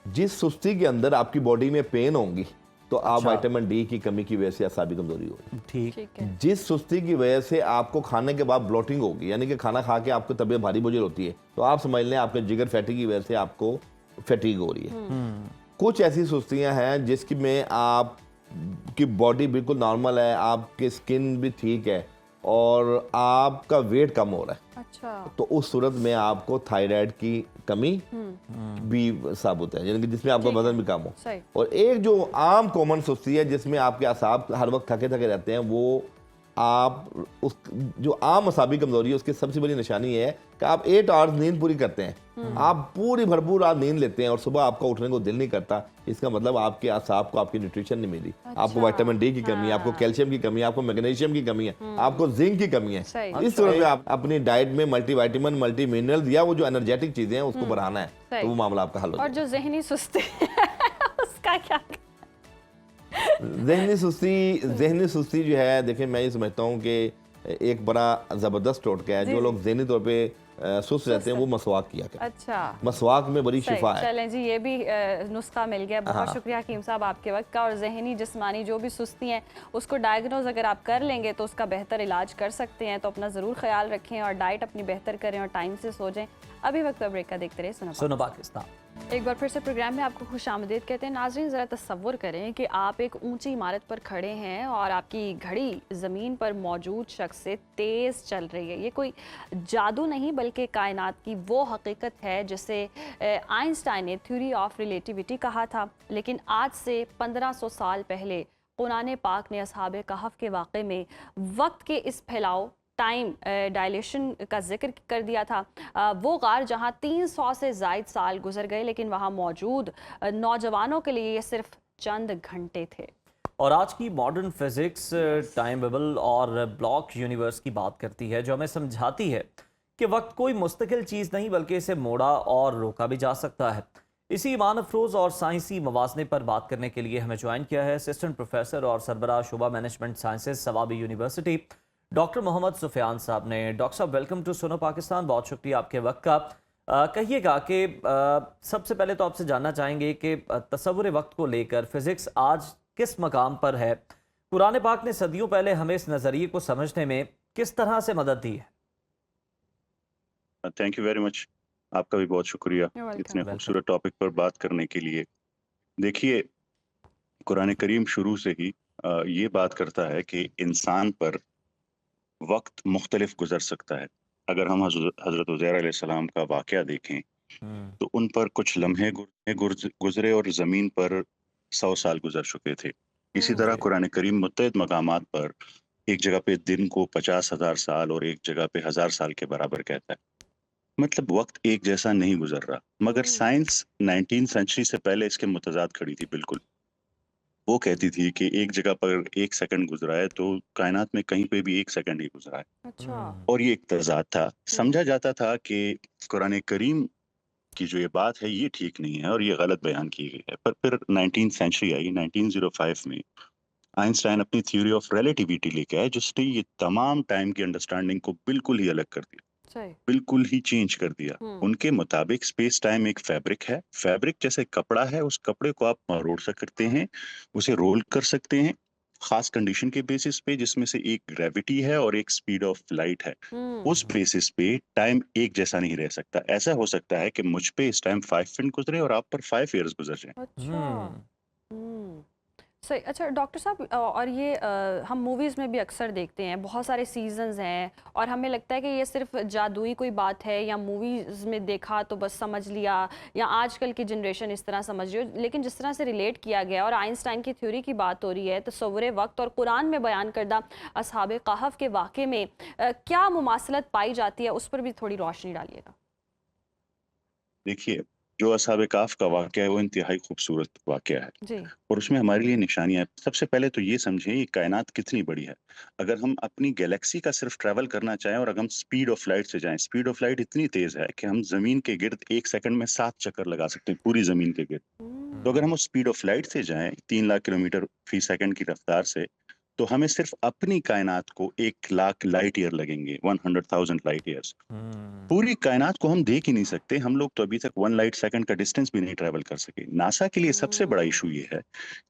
जिस सुस्ती के अंदर आपकी बॉडी में पेन होंगी तो आप विटामिन डी की कमी की वजह से असाबी कमजोरी होगी। ठीक है। जिस सुस्ती की वजह से आपको खाने के बाद ब्लोटिंग होगी, यानी कि खाना खा के आपको तबीयत भारी बोझिल होती है, तो आप समझ लें आपके जिगर फैटी की वजह से आपको फैटीग हो रही है। कुछ ऐसी सुस्तियां हैं जिसकी में आप की बॉडी बिल्कुल नॉर्मल है, आपकी स्किन भी ठीक है और आपका वेट कम हो रहा है। अच्छा। तो उस सूरत में आपको थायराइड की कमी भी साबित है, यानी कि जिसमें आपका वजन भी कम हो। और एक जो आम कॉमन सुस्ती है जिसमें आपके असाब हर वक्त थके थके रहते हैं, वो आप उस जो आम असाबी कमजोरी है उसकी सबसे बड़ी निशानी है कि आप 8 आवर्स नींद पूरी करते हैं, आप पूरी भरपूर रात नींद लेते हैं और सुबह आपका उठने को दिल नहीं करता। इसका मतलब आपके असाब को आपकी न्यूट्रिशन नहीं मिली। आपको विटामिन डी की कमी है, आपको कैल्शियम की कमी है, आपको मैग्नीशियम की कमी है, आपको जिंक की कमी है। इस सूरत में आप अपनी डाइट में मल्टीविटामिन, मल्टी मिनरल्स या वो जो एनर्जेटिक चीजें हैं उसको बढ़ाना है, तो वो मामला आपका हल हो जाएगा। और जो ज़हनी सुस्ती उसका क्या? ज़हनी सुस्ती जो है, देखिए मैं ये समझता हूँ कि एक बड़ा ज़बरदस्त टोटका है। जो लोग ज़हनी तौर पे सुस्त रहते हैं वो मसवाक किया करें। अच्छा, मसवाक में बड़ी शिफा है। चलें जी, ये भी नुस्खा मिल गया। बहुत शुक्रिया हकीम साहब आपके वक्त का। और ज़हनी जिस्मानी जो भी सुस्ती हैं उसको डायग्नोज अगर आप कर लेंगे तो उसका बेहतर इलाज कर सकते हैं। तो अपना ज़रूर ख्याल रखें और डाइट अपनी बेहतर करें और टाइम से सो जाएं। अभी वक्त ब्रेक का देखते रहे सुनो पाकिस्तान। एक बार फिर से प्रोग्राम में आपको खुशामदीद कहते हैं। नाज़रीन, ज़रा तसव्वुर करें कि आप एक ऊंची इमारत पर खड़े हैं और आपकी घड़ी ज़मीन पर मौजूद शख्स से तेज़ चल रही है। ये कोई जादू नहीं बल्कि कायनात की वो हकीकत है जिसे आइंस्टाइन ने थ्योरी ऑफ रिलेटिविटी कहा था। लेकिन आज से 1500 साल पहले कुरान पाक ने असहाबे कहफ के वाक़े में वक्त के इस फैलाव, टाइम डायलेशन का जिक्र कर दिया था। वो गार जहां 300 से ज़ायद साल गुजर गए, लेकिन वहां मौजूद नौजवानों के लिए ये सिर्फ चंद घंटे थे। और आज की मॉडर्न फिजिक्स टाइम बबल और ब्लॉक यूनिवर्स की बात करती है, जो हमें समझाती है कि वक्त कोई मुस्तकिल चीज़ नहीं बल्कि इसे मोड़ा और रोका भी जा सकता है। इसी ईमान अफरोज़ और साइंसी मवाज़ने पर बात करने के लिए हमें ज्वाइन किया है असिस्टेंट प्रोफेसर और सरबराह शुबा management sciences Swabi university doctor Mohammad Sufiyan साहब ने। डॉक्टर साहब, वेलकम टू सुनो पाकिस्तान। बहुत शुक्रिया आपके वक्त का। कहिएगा कि सबसे पहले तो आपसे जानना चाहेंगे कि तसव्वुर वक्त को लेकर फिजिक्स आज किस मकाम पर है? कुरान पाक ने सदियों पहले हमें इस नज़रिए को समझने में किस तरह से मदद दी है? Thank you very much. आपका भी बहुत शुक्रिया You're welcome. इतने खूबसूरत टॉपिक पर बात करने के लिए। देखिए, कुरान करीम शुरू से ही ये बात करता है कि इंसान पर वक्त मुख्तलिफ गुजर सकता है। अगर हम हज़रत उज़ैर अलैहिस्सलाम का वाक़या देखें तो उन पर कुछ लम्हे गुजरे और ज़मीन पर 100 साल गुजर चुके थे। इसी तरह कुरान करीम मुत्तअद्दिद मकामात पर एक जगह पे दिन को 50,000 साल और एक जगह पे 1000 साल के बराबर कहता है। मतलब वक्त एक जैसा नहीं गुजर रहा, मगर साइंस 19th सेंचुरी से पहले इसके मुतजाद खड़ी थी। बिल्कुल वो कहती थी कि एक जगह पर 1 सेकंड गुजरा है तो कायनात में कहीं पे भी 1 सेकंड ही गुजरा है, अच्छा। और ये एक तज़ाद था। समझा जाता था कि कुरान करीम की जो ये बात है ये ठीक नहीं है और ये गलत बयान की गई है। पर फिर 19th सेंचुरी आई, 1905 में आइंस्टाइन अपनी थ्योरी ऑफ रिलेटिविटी लेके आए, जिसने ये तमाम टाइम की अंडरस्टैंडिंग को बिल्कुल ही अलग कर दिया, सही। बिल्कुल ही चेंज कर दिया। उनके मुताबिक स्पेस टाइम एक फैब्रिक है, फैब्रिक जैसे कपड़ा है, उस कपड़े को आप मरोड़ सकते हैं, उसे रोल कर सकते हैं खास कंडीशन के बेसिस पे, जिसमें से एक ग्रेविटी है और एक स्पीड ऑफ लाइट है। उस बेसिस पे टाइम एक जैसा नहीं रह सकता। ऐसा हो सकता है कि मुझ पे इस टाइम 5 मिनट गुजरे और आप पर 5 इयर्स गुजर जाए। अच्छा। सही। अच्छा डॉक्टर साहब, और ये हम मूवीज़ में भी अक्सर देखते हैं, बहुत सारे सीजन्स हैं और हमें लगता है कि ये सिर्फ जादुई कोई बात है या मूवीज़ में देखा तो बस समझ लिया, या आजकल की जनरेशन इस तरह समझ रही हो। लेकिन जिस तरह से रिलेट किया गया और आइंस्टाइन की थ्योरी की बात हो रही है, तस्वुर वक्त और कुरान में बयान करदा असहाबे कहफ के वाक़े में क्या मुमासलत पाई जाती है, उस पर भी थोड़ी रोशनी डालिएगा। देखिए, जो असहाबे काफ का वाकया है वो इंतहाई खूबसूरत वाकया है जी। और उसमें हमारे लिए निशानियां। सबसे पहले तो ये समझें ये कायनात कितनी बड़ी है। अगर हम अपनी गैलेक्सी का सिर्फ ट्रैवल करना चाहें और अगर हम स्पीड ऑफ लाइट से जाएं, स्पीड ऑफ लाइट इतनी तेज है कि हम जमीन के गिर्द 1 सेकंड में 7 चक्कर लगा सकते हैं पूरी जमीन के गिर्द। तो अगर हम उस स्पीड ऑफ लाइट से जाएं 3 लाख किलोमीटर फी सेकंड की रफ्तार से, तो हमें सिर्फ अपनी कायनात को 1 लाख लाइट ईयर लगेंगे, 100,000 लाइट ईयर्स। पूरी कायनात को हम देख ही नहीं सकते। हम लोग तो अभी तक 1 लाइट सेकंड का डिस्टेंस भी नहीं ट्रैवल कर सके। नासा के लिए सबसे बड़ा इशू ये है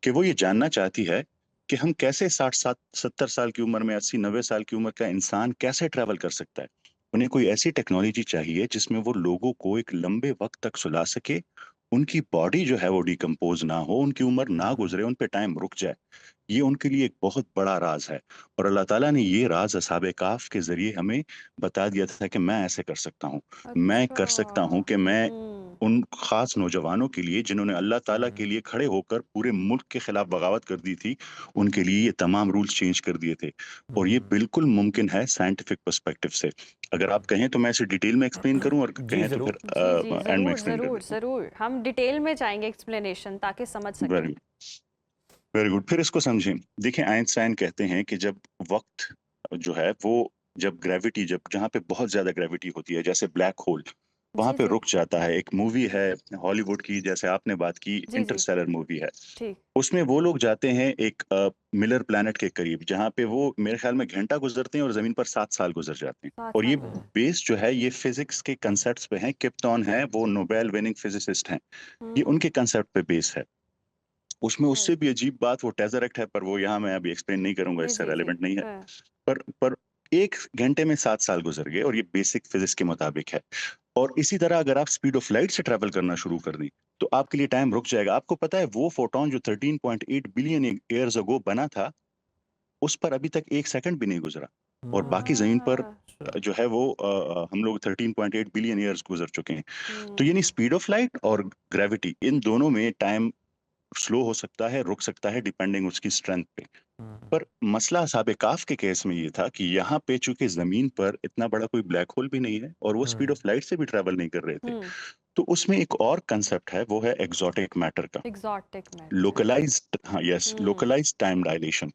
कि वो ये जानना चाहती है कि हम कैसे 60-70 साल की उम्र में, 80-90 साल की उम्र का इंसान कैसे ट्रैवल कर सकता है। उन्हें कोई ऐसी टेक्नोलॉजी चाहिए जिसमें वो लोगों को एक लंबे वक्त तक सुला सके, उनकी बॉडी जो है वो डिकम्पोज ना हो, उनकी उम्र ना गुजरे, उन पे टाइम रुक जाए। ये उनके लिए एक बहुत बड़ा राज है और अल्लाह ताला ने ये राज असहाबे काफ के जरिए हमें बता दिया था कि मैं ऐसे कर सकता हूँ। मैं कर सकता हूँ कि मैं उन खास नौजवानों के लिए जिन्होंने अल्लाह ताला के लिए खड़े होकर पूरे मुल्क के खिलाफ बगावत कर दी थी, उनके लिए ये तमाम रूल्स चेंज कर दिए थे और ये बिल्कुल मुमकिन है साइंटिफिक पर्सपेक्टिव से। अगर आप कहें तो मैं इसे डिटेल में एक्सप्लेन करूं और कहें तो फिर जी जी, एंड में ज़रूर एक्सप्लेन कर ज़रूर ज़रूर, हम डिटेल में चाहेंगे एक्सप्लेनेशन ताकि समझ सकें। Very very good. फिर इसको समझें। देखिए, आइंस्टाइन कहते हैं कि जब वक्त जो है वो, जब ग्रेविटी, जब जहाँ पे बहुत ज्यादा ग्रेविटी होती है जैसे ब्लैक होल, वहां जी पे जी रुक जाता है। एक मूवी है हॉलीवुड की, जैसे आपने बात की, जी जी, इंटरस्टेलर मूवी है। ठीक। उसमें वो लोग जाते हैं एक मिलर प्लैनेट के करीब, जहाँ पे वो मेरे ख्याल में घंटा गुजरते हैं और जमीन पर 7 साल गुजर जाते हैं। 7 और ये साल में। बेस जो है ये फिजिक्स के कंसेप्ट पे है। किप्टॉन है, वो नोबेल विनिंग फिजिसिस्ट हैं, ये उनके कंसेप्ट पे बेस है। उसमें है। उससे भी अजीब बात वो टेजरेक्ट है, पर वो यहाँ मैं अभी एक्सप्लेन नहीं करूंगा, जी इससे जी जी, रेलेवेंट नहीं है। है। पर 1 घंटे में 7 साल गुजर गए और ये बेसिक फिजिक्स के मुताबिक है। और इसी तरह अगर आप स्पीड ऑफ लाइट से ट्रैवल करना शुरू कर दें तो आपके लिए टाइम रुक जाएगा। आपको पता है वो फोटोन जो 13.8 बिलियन ईयर्स अगो बना था, उस पर अभी तक 1 सेकंड भी नहीं गुजरा, और बाकी जमीन पर जो है वो हम लोग 13.8 बिलियन ईयर्स गुजर चुके हैं। तो यानी स्पीड ऑफ लाइट और ग्रेविटी, इन दोनों में टाइम स्लो हो सकता है, रुक सकता है, डिपेंडिंग उसकी स्ट्रेंथ पे। पर मसला साबे काफ के केस में ये था कि यहाँ पे चूंकि जमीन पर इतना बड़ा कोई ब्लैक होल भी नहीं है और वो स्पीड ऑफ लाइट से भी ट्रेवल नहीं कर रहे थे, तो उसमें एक और कंसेप्ट है, वो है एग्जॉटिक मैटर का। Exotic matter. लोकलाइज्ड, हाँ yes, localised time dilation.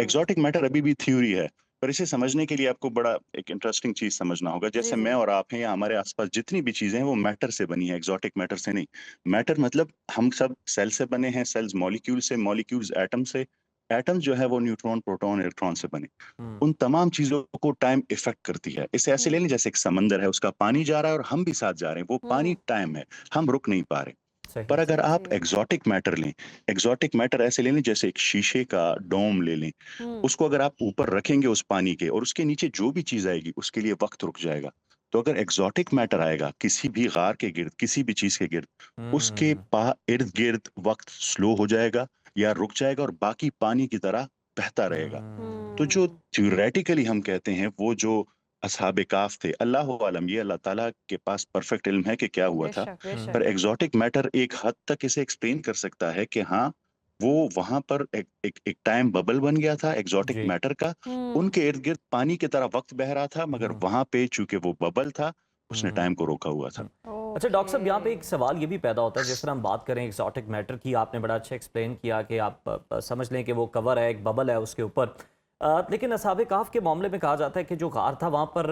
Exotic matter अभी भी थ्योरी है, पर इसे समझने के लिए आपको बड़ा एक इंटरेस्टिंग चीज समझना होगा। जी जैसे जी मैं और आप हैं या हमारे आसपास जितनी भी चीजें हैं वो मैटर से बनी है, एग्जॉटिक मैटर से नहीं। मैटर मतलब हम सब सेल से बने हैं, सेल्स मॉलिक्यूल से, मॉलिक्यूल्स एटम से, एटम जो है वो न्यूट्रॉन, प्रोटॉन, इलेक्ट्रॉन से बने। उन तमाम चीजों को टाइम इफेक्ट करती है। इसे ऐसे ले लें जैसे एक समंदर है, उसका पानी जा रहा है और हम भी साथ जा रहे हैं, वो पानी टाइम है, हम रुक नहीं पा रहे। पर अगर जी आप जी। एग्जॉटिक मैटर लें, एग्जॉटिक मैटर ऐसे ले लें जैसे एक शीशे का डोम ले लें, उसको अगर आप ऊपर रखेंगे उस पानी के, और उसके नीचे जो भी चीज आएगी उसके लिए वक्त रुक जाएगा। तो अगर एग्जॉटिक मैटर आएगा किसी भी गार के गिर्द, किसी भी चीज के गिर्द, उसके इर्द गिर्द वक्त स्लो हो जाएगा या रुक जाएगा और बाकी पानी की तरह बहता रहेगा। तो जो थ्योरेटिकली हम कहते हैं, वो जो असहाबे काफ थे, अल्लाह आलम, ये अल्लाह ताला के पास परफेक्ट इल्म है कि क्या हुआ था, बेशक बेशक पर एग्जॉटिक मैटर एक हद तक इसे एक्सप्लेन कर सकता है कि हाँ, वो वहां पर एक टाइम बबल बन गया था एग्जॉटिक जी। मैटर का, उनके इर्द गिर्द पानी की तरह वक्त बह रहा था, मगर वहां पे चूंकि वो बबल था, उसने टाइम को रोका हुआ था। अच्छा डॉक्टर साहब, यहाँ पे एक सवाल ये भी पैदा होता है, जिस तरह हम बात करें एक्सॉटिक मैटर की, आपने बड़ा अच्छा एक्सप्लेन किया कि आप समझ लें कि वो कवर है, एक बबल है उसके ऊपर। लेकिन असहाबे काफ के मामले में कहा जाता है कि जो गार था वहाँ पर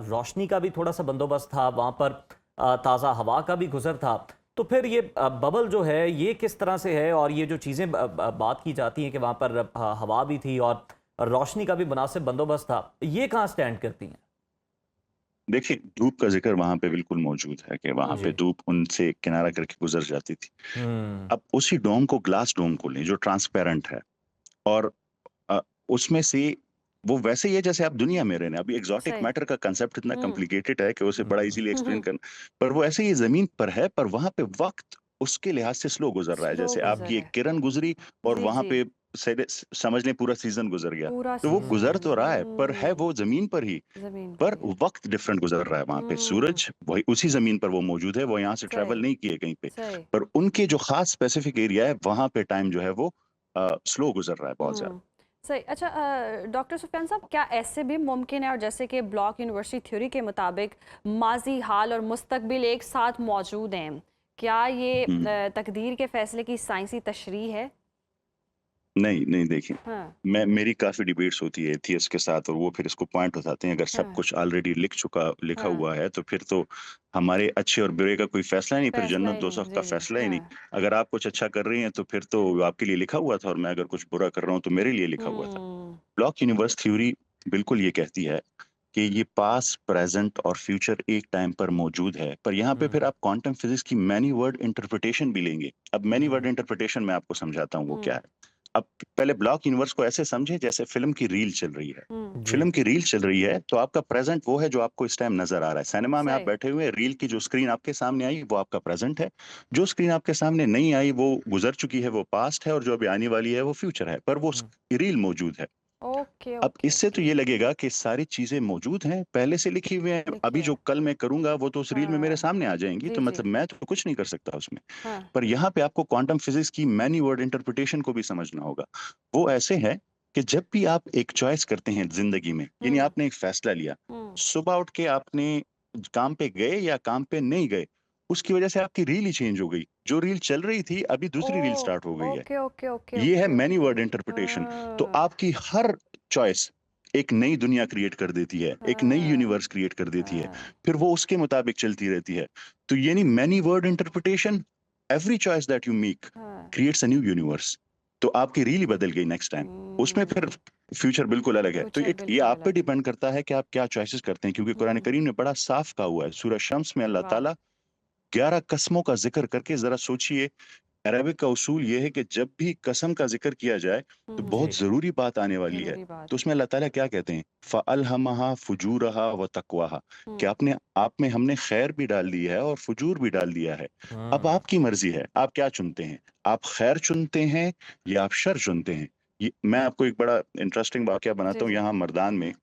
रोशनी का भी थोड़ा सा बंदोबस्त था, वहाँ पर ताज़ा हवा का भी गुजर था। तो फिर ये बबल जो है ये किस तरह से है, और ये जो चीज़ें बात की जाती हैं कि वहाँ पर हवा भी थी और रोशनी का भी मुनासिब बंदोबस्त था, ये कहाँ स्टैंड करती हैं? देखिए, धूप का जिक्र वहां पे बिल्कुल मौजूद है कि वहां पे जी। धूप उनसे किनारा करके गुजर जाती थी। हम्म। अब उसी डोम को, ग्लास डोम को लें जो ट्रांसपेरेंट है, और अ, उसमें से वो वैसे ही है जैसे आप दुनिया में रह रहे हैं। अभी एग्जॉटिक सही मैटर का कंसेप्ट इतना कॉम्प्लिकेटेड है कि उसे बड़ा इजीली एक्सप्लेन हम्म करना, पर वो ऐसे ही जमीन पर है, पर वहां पे वक्त उसके लिहाज से स्लो गुजर रहा है। स्लो जैसे गुजर आपकी रहा एक है। किरण गुजरी और जी वहां जी पे समझ लें पूरा सीजन गुजर गया, पूरा तो वो गुजर सीजन तो रहा है, पर है वो जमीन पर ही, जमीन पर पर ही वक्त डिफरेंट गुजर रहा है। वहां पे सूरज वही उसी जमीन पर वो मौजूद है, वो यहाँ से सही ट्रेवल नहीं किए कहीं पे, सही पर उनके जो खास स्पेसिफिक एरिया है वहां पे टाइम जो है वो स्लो गुजर रहा है बहुत ज्यादा। सही। अच्छा डॉक्टर सुफियान साहब, क्या ऐसे भी मुमकिन है, और जैसे कि ब्लॉक यूनिवर्सिटी थ्योरी के मुताबिक माजी, हाल और मुस्तकबिल एक साथ मौजूद हैं, क्या ये हम्म। तकदीर के फैसले की साइंसी तशरीह है? नहीं नहीं, देखिए, हाँ मेरी काफी डिबेट्स होती है एथियस्ट के साथ, और वो फिर इसको पॉइंट उठाते हैं, अगर सब हाँ कुछ ऑलरेडी लिखा हाँ हुआ है तो फिर तो हमारे अच्छे और बुरे का कोई फैसला ही नहीं, फिर फैसला जन्नत ही नहीं। दोज़ख का जी जी फैसला ही नहीं। हाँ अगर आप कुछ अच्छा कर रही हैं तो फिर तो आपके लिए लिखा हुआ था, और मैं अगर कुछ बुरा कर रहा हूँ तो मेरे लिए लिखा हुआ था। हम्म ब्लॉक यूनिवर्स थ्योरी बिल्कुल ये कहती है कि ये पास्ट, प्रेजेंट और फ्यूचर एक टाइम पर मौजूद है, पर यहाँ पे फिर आप क्वांटम फिजिक्स की मैनी वर्ड इंटरप्रिटेशन भी लेंगे। अब मैनी वर्ड इंटरप्रिटेशन मैं आपको समझाता हूँ वो क्या है। अब पहले ब्लॉक यूनिवर्स को ऐसे समझे जैसे फिल्म की रील चल रही है। जी। फिल्म की रील चल रही है तो आपका प्रेजेंट वो है जो आपको इस टाइम नजर आ रहा है। सिनेमा में आप सही बैठे हुए हैं, रील की जो स्क्रीन आपके सामने आई वो आपका प्रेजेंट है, जो स्क्रीन आपके सामने नहीं आई वो गुजर चुकी है, वो पास्ट है, और जो अभी आने वाली है वो फ्यूचर है, पर वो रील मौजूद है। ओके अब ओके इससे तो ये लगेगा कि सारी चीजें मौजूद हैं, पहले से लिखी हुई हैं, अभी लिखिए जो कल मैं करूंगा वो तो उस रील में मेरे हाँ सामने आ जाएंगी, जी तो जी मतलब मैं तो कुछ नहीं कर सकता उसमें। हाँ पर यहाँ पे आपको क्वांटम फिजिक्स की मैनी वर्ड इंटरप्रिटेशन को भी समझना होगा। वो ऐसे है कि जब भी आप एक चॉइस करते हैं जिंदगी में, यानी हम्म आपने एक फैसला लिया, हम्म सुबह उठ के आपने काम पे गए या काम पे नहीं गए, उसकी वजह से आपकी रील ही चेंज हो गई। जो रील चल रही थी अभी ओ दूसरी रील स्टार्ट हो गई है। ओके ओके ओके ये है okay many okay word interpretation. तो हाँ आपकी हर चॉइस एक नई दुनिया क्रिएट कर देती है, एक नई हाँ यूनिवर्स क्रिएट कर देती है, हाँ फिर वो उसके मुताबिक चलती रहती है। तो यानी many word interpretation, every choice that you make हाँ क्रिएट्स अ न्यू यूनिवर्स। तो आपकी रील ही बदल गई नेक्स्ट टाइम, उसमें फिर फ्यूचर बिल्कुल अलग है। तो फ्यूचर ये बिल्कुल आप पे अलग है डिपेंड करता है कि आप क्या चॉइसेस करते हैं, क्योंकि कुरान करीम ने बड़ा साफ कहा हुआ है, सूरह शम्स में अल्लाह वाह ताला 11 कसमों का जिक्र करके, जरा सोचिए, अरबिक का उसूल ये है कि जब भी कसम का जिक्र किया जाए तो बहुत जी। ज़रूरी बात आने वाली है। जरूरी बात तो उसमें अल्लाह ताला क्या कहते हैं, फ़अल्हमहा फुजूरहा व तक़वाहा, कि हम्म आपने आप में हमने खैर भी डाल दी है और फुजूर भी डाल दिया है। अब हम्म। आपकी मर्जी है, आप क्या चुनते हैं, आप खैर चुनते हैं या आप शर चुनते हैं। ये मैं आपको एक बड़ा इंटरेस्टिंग वाकया जी बनाता हूँ। जी यहाँ मर्दान में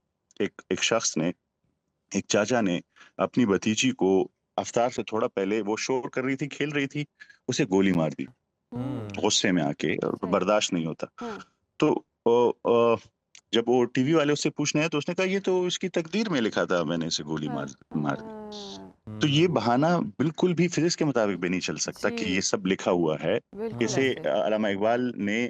एक शख्स ने, एक चाचा ने अपनी भतीजी को अफ्तार से थोड़ा पहले, वो शोर कर रही थी, खेल रही थी, उसे गोली मार दी हम्म गुस्से में आके, और सही बर्दाश्त नहीं होता। हाँ तो जब वो टीवी वाले उससे पूछने आए तो उसने कहा ये तो इसकी तकदीर में लिखा था, मैंने इसे गोली हाँ मार दी। हाँ तो ये बहाना बिल्कुल भी फिजिक्स के मुताबिक भी नहीं चल सकता कि ये जी सब लिखा हुआ है। बिल्कुल इसे ऐसे अल्लामा इकबाल ने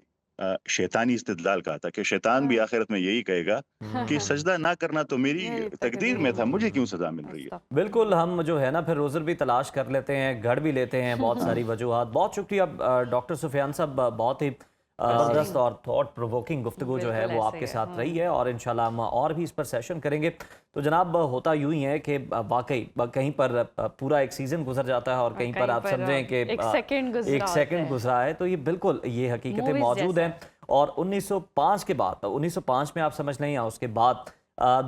शैतानी इस्तिदलाल कहा था कि शैतान भी हाँ आखिरत में यही कहेगा कि सजदा ना करना तो मेरी मेरी तकदीर में तकदीर था, में मुझे था क्यों सजा मिल रही है। बिल्कुल, हम जो है ना फिर रोज़र भी तलाश कर लेते हैं, गढ़ भी लेते हैं बहुत सारी वजूहात। बहुत शुक्रिया डॉक्टर सुफियान साहब, बहुत ही ज़बरदस्त और थॉट प्रोवोकिंग गुफ्तगू जो है बिल्कुल वो ऐसे आपके है साथ रही है, और इंशाल्लाह हम और भी इस पर सेशन करेंगे। तो जनाब, होता यूं ही है कि वाकई कहीं पर पूरा एक सीज़न गुजर जाता है और कहीं पर आप समझें कि एक सेकंड गुजरा एक होता सेकंड है गुजरा है। तो ये बिल्कुल ये हकीकतें मूवीज मौजूद जैसा हैं। और 1905 के बाद, 1905 में आप समझ लें या उसके बाद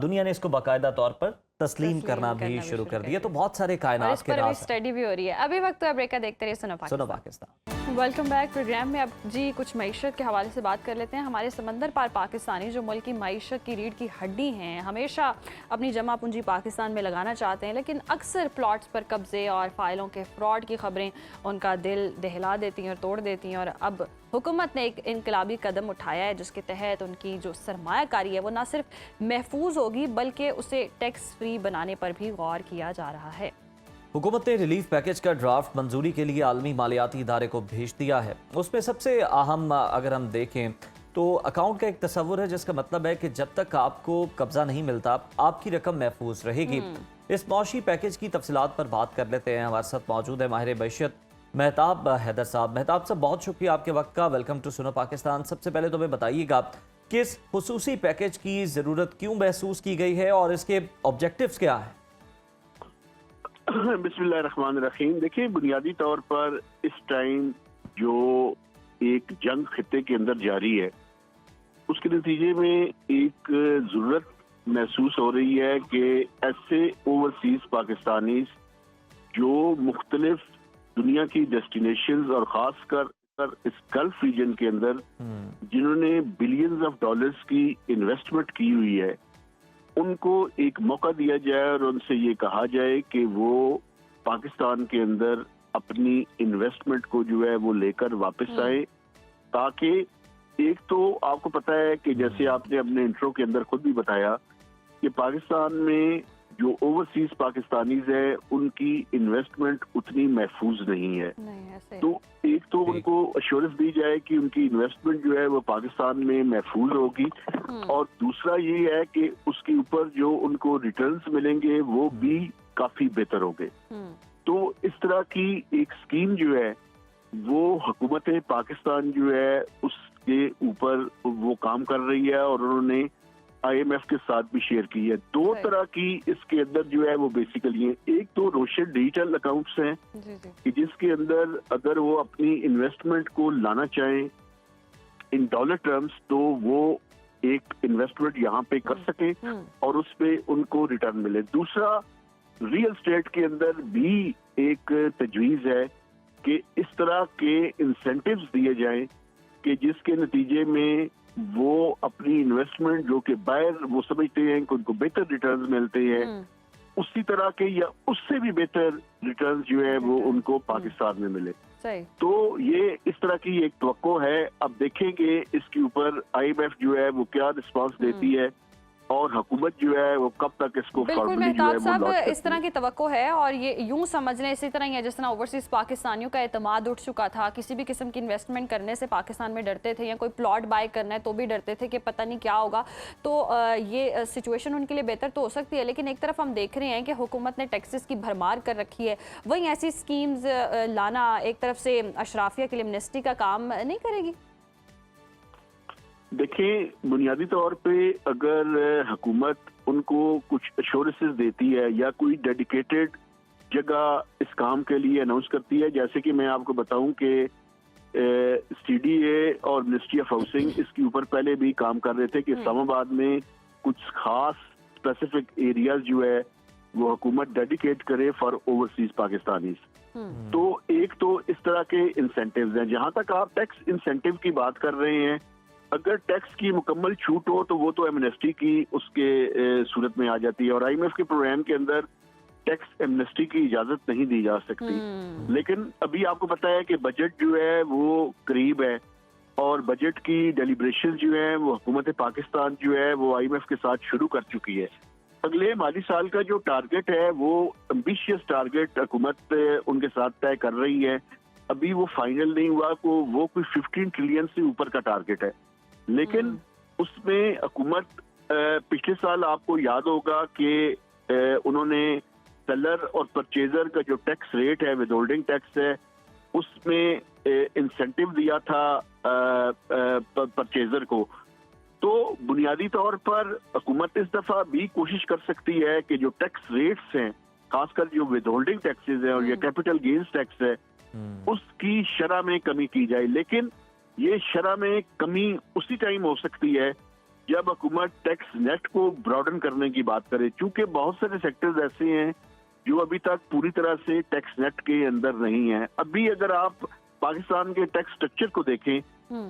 दुनिया ने इसको बाकायदा तौर पर तस्लीम करना भी शुरू कर दिया। तो बहुत सारे कायनात के राज स्टडी भी हो रही है। अभी वक्त तो ब्रेक का देखते रहिए सुनो पाकिस्तान। वेलकम बैक प्रोग्राम में। अब जी कुछ मईशत के हवाले से बात कर लेते हैं। हमारे समंदर पार पाकिस्तानी जो मुल्क की मईशत की रीढ़ की हड्डी हैं, हमेशा अपनी जमा पूंजी पाकिस्तान में लगाना चाहते हैं, लेकिन अक्सर प्लॉट्स पर कब्जे और फाइलों के फ्रॉड की खबरें उनका दिल दहला देती हैं और तोड़ देती हैं। और अब हुकूमत ने एक इनकलाबी कदम उठाया है जिसके तहत उनकी जो सरमायाकारी है वो ना सिर्फ महफूज होगी बल्कि उसे टैक्स फ्री बनाने पर भी गौर किया जा रहा है। हुकूमत ने रिलीफ पैकेज का ड्राफ्ट मंजूरी के लिए आलमी मालियाती इदारे को भेज दिया है। उसमें सबसे अहम अगर हम देखें तो अकाउंट का एक तस्वुर है, जिसका मतलब है कि जब तक आपको कब्जा नहीं मिलता आपकी रकम महफूज रहेगी। इस मौशी पैकेज की तफसीलात पर बात कर लेते हैं। हमारे साथ मौजूद है माहिर मैशत मेहताब हैदर साहब। मेहताब साहब, बहुत शुक्रिया आपके वक्त का। वेलकम टू सुनो पाकिस्तान। सबसे पहले तो हमें बताइएगा किस खुसूसी पैकेज की ज़रूरत क्यों महसूस की गई है और इसके ऑब्जेक्टिव्स क्या है? बिस्मिल्लाहिर्रहमानिर्रहीम। देखिए, बुनियादी तौर पर इस टाइम जो एक जंग खित्ते के अंदर जारी है उसके नतीजे में एक ज़रूरत महसूस हो रही है कि ऐसे ओवरसीज पाकिस्तानी जो मुख्तलिफ दुनिया की डेस्टिनेशंस और ख़ास कर इस गल्फ रीजन के अंदर जिन्होंने बिलियंस ऑफ डॉलर्स की इन्वेस्टमेंट की हुई है, उनको एक मौका दिया जाए और उनसे ये कहा जाए कि वो पाकिस्तान के अंदर अपनी इन्वेस्टमेंट को जो है वो लेकर वापस आए, ताकि एक तो आपको पता है कि जैसे आपने अपने इंट्रो के अंदर खुद भी बताया कि पाकिस्तान में जो ओवरसीज पाकिस्तानीज है उनकी इन्वेस्टमेंट उतनी महफूज नहीं है। तो एक तो उनको अश्योरेंस दी जाए कि उनकी इन्वेस्टमेंट जो है वो पाकिस्तान में महफूज होगी, और दूसरा ये है कि उसके ऊपर जो उनको रिटर्न्स मिलेंगे वो भी काफी बेहतर होंगे। तो इस तरह की एक स्कीम जो है वो हुकूमत पाकिस्तान जो है उसके ऊपर वो काम कर रही है और उन्होंने IMF के साथ भी शेयर की है। दो तरह की इसके अंदर जो है वो बेसिकली है। एक तो रोशन डिजिटल अकाउंट्स हैं कि जिसके अंदर अगर वो अपनी इन्वेस्टमेंट को लाना चाहें इन डॉलर टर्म्स तो वो एक इन्वेस्टमेंट यहाँ पे कर सके और उस पे उनको रिटर्न मिले। दूसरा, रियल एस्टेट के अंदर भी एक तजवीज़ है कि इस तरह के इंसेंटिव्स दिए जाएं कि जिसके नतीजे में वो अपनी इन्वेस्टमेंट जो कि बाहर वो समझते हैं कि उनको बेहतर रिटर्न्स मिलते हैं, उसी तरह के या उससे भी बेहतर रिटर्न्स जो है वो उनको पाकिस्तान में मिले। तो ये इस तरह की एक तवक्को है। अब देखेंगे इसके ऊपर IMF जो है वो क्या रिस्पांस देती है और हुकूमत जो है वो कब तक इसको बिल्कुल मेहताब साहब, इस तरह की तवक्को है और ये यूं समझ लें इसी तरह ही है जिस तरह ओवरसीज पाकिस्तानियों का एतमाद उठ चुका था। किसी भी किस्म की इन्वेस्टमेंट करने से पाकिस्तान में डरते थे या कोई प्लॉट बाय करना है तो भी डरते थे कि पता नहीं क्या होगा। तो ये सिचुएशन उनके लिए बेहतर तो हो सकती है, लेकिन एक तरफ हम देख रहे हैं कि हुकूमत ने टैक्सेस की भरमार कर रखी है। वहीं ऐसी स्कीम्स लाना एक तरफ से अशराफिया के लिए एमनेस्टी का काम नहीं करेगी? देखिए, बुनियादी तौर पे अगर हुकूमत उनको कुछ एश्योरेंसेस देती है या कोई डेडिकेटेड जगह इस काम के लिए अनाउंस करती है, जैसे कि मैं आपको बताऊं कि CDA और मिनिस्ट्री ऑफ हाउसिंग इसके ऊपर पहले भी काम कर रहे थे कि इस्लामाबाद में कुछ खास स्पेसिफिक एरियाज जो है वो हुकूमत डेडिकेट करे फॉर ओवरसीज पाकिस्तानीज। तो एक तो इस तरह के इंसेंटिव्स हैं। जहां तक आप टैक्स इंसेंटिव की बात कर रहे हैं, अगर टैक्स की मुकम्मल छूट हो तो वो तो एमनेस्टी की उसके सूरत में आ जाती है और IMF के प्रोग्राम के अंदर टैक्स एमनेस्टी की इजाजत नहीं दी जा सकती। लेकिन अभी आपको पता है कि बजट जो है वो करीब है और बजट की डेलिब्रेशन जो है वो हुकूमत पाकिस्तान जो है वो IMF के साथ शुरू कर चुकी है। अगले माली साल का जो टारगेट है वो एम्बिशियस टारगेट हुकूमत उनके साथ तय कर रही है। अभी वो फाइनल नहीं हुआ, वो कोई 15 ट्रिलियन से ऊपर का टारगेट है, लेकिन उसमें हुकूमत पिछले साल आपको याद होगा कि उन्होंने सेलर और परचेजर का जो टैक्स रेट है, विदहोल्डिंग टैक्स है, उसमें इंसेंटिव दिया था परचेजर को। तो बुनियादी तौर पर हुकूमत इस दफा भी कोशिश कर सकती है कि जो टैक्स रेट्स हैं, खासकर जो विदहोल्डिंग टैक्सेस है और ये कैपिटल गेन्स टैक्स है, उसकी शरह में कमी की जाए। लेकिन ये शरह में कमी उसी टाइम हो सकती है जब हुकूमत टैक्स नेट को ब्रॉडन करने की बात करे, चूंकि बहुत सारे सेक्टर्स ऐसे हैं जो अभी तक पूरी तरह से टैक्स नेट के अंदर नहीं है। अभी अगर आप पाकिस्तान के टैक्स स्ट्रक्चर को देखें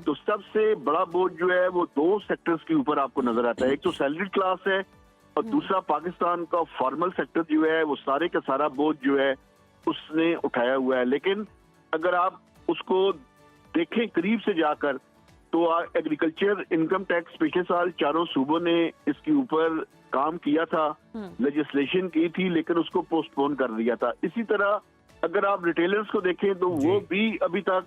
तो सबसे बड़ा बोझ जो है वो दो सेक्टर्स के ऊपर आपको नजर आता है। एक तो सैलरीड क्लास है और दूसरा पाकिस्तान का फॉर्मल सेक्टर जो है वो सारे का सारा बोझ जो है उसने उठाया हुआ है। लेकिन अगर आप उसको देखें करीब से जाकर तो एग्रीकल्चर इनकम टैक्स पिछले साल चारों सूबों ने इसके ऊपर काम किया था, लेजिस्लेशन की थी, लेकिन उसको पोस्टपोन कर दिया था। इसी तरह अगर आप रिटेलर्स को देखें तो वो भी अभी तक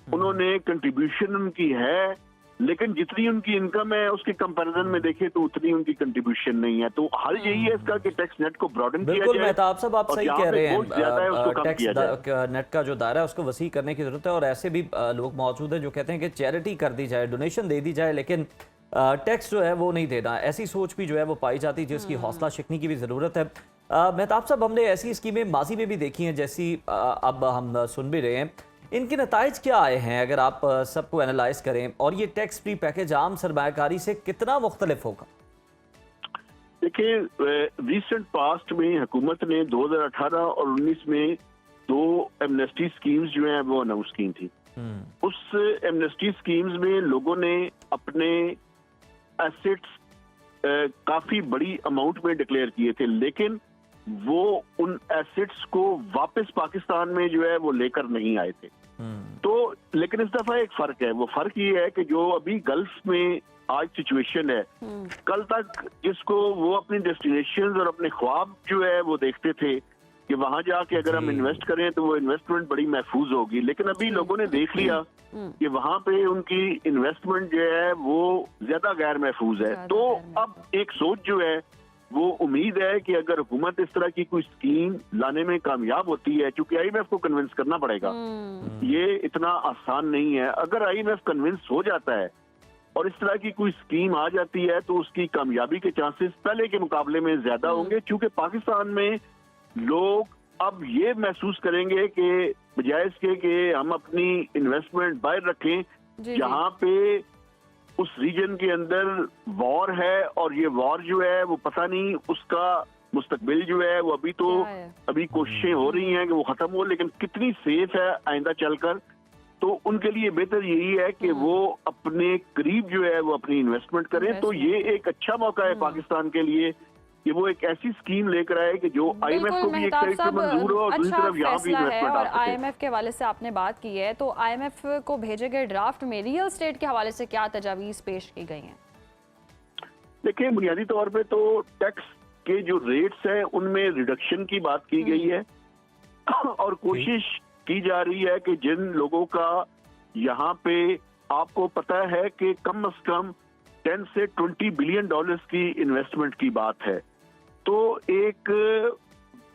उन्होंने कंट्रीब्यूशन उनकी है, लेकिन जितनी उनकी इनकम है उसके कंपैरिजन में देखें तो उतनी उनकी कंट्रीब्यूशन नहीं है। तो हल यही है इसका कि टैक्स नेट को ब्रॉडन किया बिल्कुल जाए। मेहताब साहब, आप सही कह रहे हैं, टैक्स नेट का जो दायरा है उसको वसी करने की जरूरत है। और ऐसे भी लोग मौजूद हैं जो कहते हैं कि चैरिटी कर दी जाए, डोनेशन दे दी जाए, लेकिन टैक्स जो है वो नहीं देना। ऐसी सोच भी जो है वो पाई जाती है जिसकी हौसला शिकनी की भी ज़रूरत है। मेहताब साहब, हमने ऐसी स्कीमें माजी में भी देखी हैं, जैसी अब हम सुन भी रहे हैं। इनके नताइज क्या आए हैं अगर आप सबको एनालाइज करें, और ये टैक्स फ्री पैकेज आम सरमायाकारी से कितना मुख्तलिफ होगा? देखिए, रिसेंट पास्ट में हुकूमत ने 2018 और 19 में 2 एमनेस्टी स्कीम्स जो हैं वो अनाउंस की थी। उस एमनेस्टी स्कीम्स में लोगों ने अपने एसेट्स काफी बड़ी अमाउंट में डिक्लेयर किए थे, लेकिन वो उन एसेट्स को वापस पाकिस्तान में जो है वो लेकर नहीं आए थे। तो लेकिन इस दफा एक फर्क है, वो फर्क ये है कि जो अभी गल्फ में आज सिचुएशन है, कल तक जिसको वो अपनी डेस्टिनेशंस और अपने ख्वाब जो है वो देखते थे कि वहां जाके अगर हम इन्वेस्ट करें तो वो इन्वेस्टमेंट बड़ी महफूज होगी, लेकिन अभी लोगों ने देख लिया कि वहां पे उनकी इन्वेस्टमेंट जो है वो ज्यादा गैर महफूज है। तो अब एक सोच जो है वो उम्मीद है कि अगर हुकूमत इस तरह की कोई स्कीम लाने में कामयाब होती है, क्योंकि आईएमएफ को कन्विंस करना पड़ेगा, ये इतना आसान नहीं है। अगर आईएमएफ कन्विंस हो जाता है और इस तरह की कोई स्कीम आ जाती है तो उसकी कामयाबी के चांसेस पहले के मुकाबले में ज्यादा होंगे, क्योंकि पाकिस्तान में लोग अब ये महसूस करेंगे कि बजाय इसके कि हम अपनी इन्वेस्टमेंट बाहर रखें, जहाँ पे उस रीजन के अंदर वॉर है और ये वॉर जो है वो पता नहीं उसका मुस्तकबिल जो है वो अभी कोशिशें हो रही हैं कि वो खत्म हो, लेकिन कितनी सेफ है आइंदा चलकर। तो उनके लिए बेहतर यही है कि वो अपने करीब जो है वो अपनी इन्वेस्टमेंट करें। तो ये एक अच्छा मौका है पाकिस्तान के लिए कि वो एक ऐसी स्कीम लेकर आए कि जो आईएमएफ को भी एक तरह से मंजूर हो और दूसरी तरफ यहाँ भी इन्वेस्टमेंट आ सके। आईएमएफ के हवाले से आपने बात की है, तो आईएमएफ को भेजे गए ड्राफ्ट में रियल एस्टेट के हवाले से क्या तजावीज पेश की गई हैं? देखिए, बुनियादी तौर पे तो टैक्स के जो रेट्स हैं उनमें रिडक्शन की बात की गई है और कोशिश की जा रही है कि जिन लोगों का यहाँ पे आपको पता है कि कम से कम 10 से 20 बिलियन डॉलर्स की इन्वेस्टमेंट की बात है, तो एक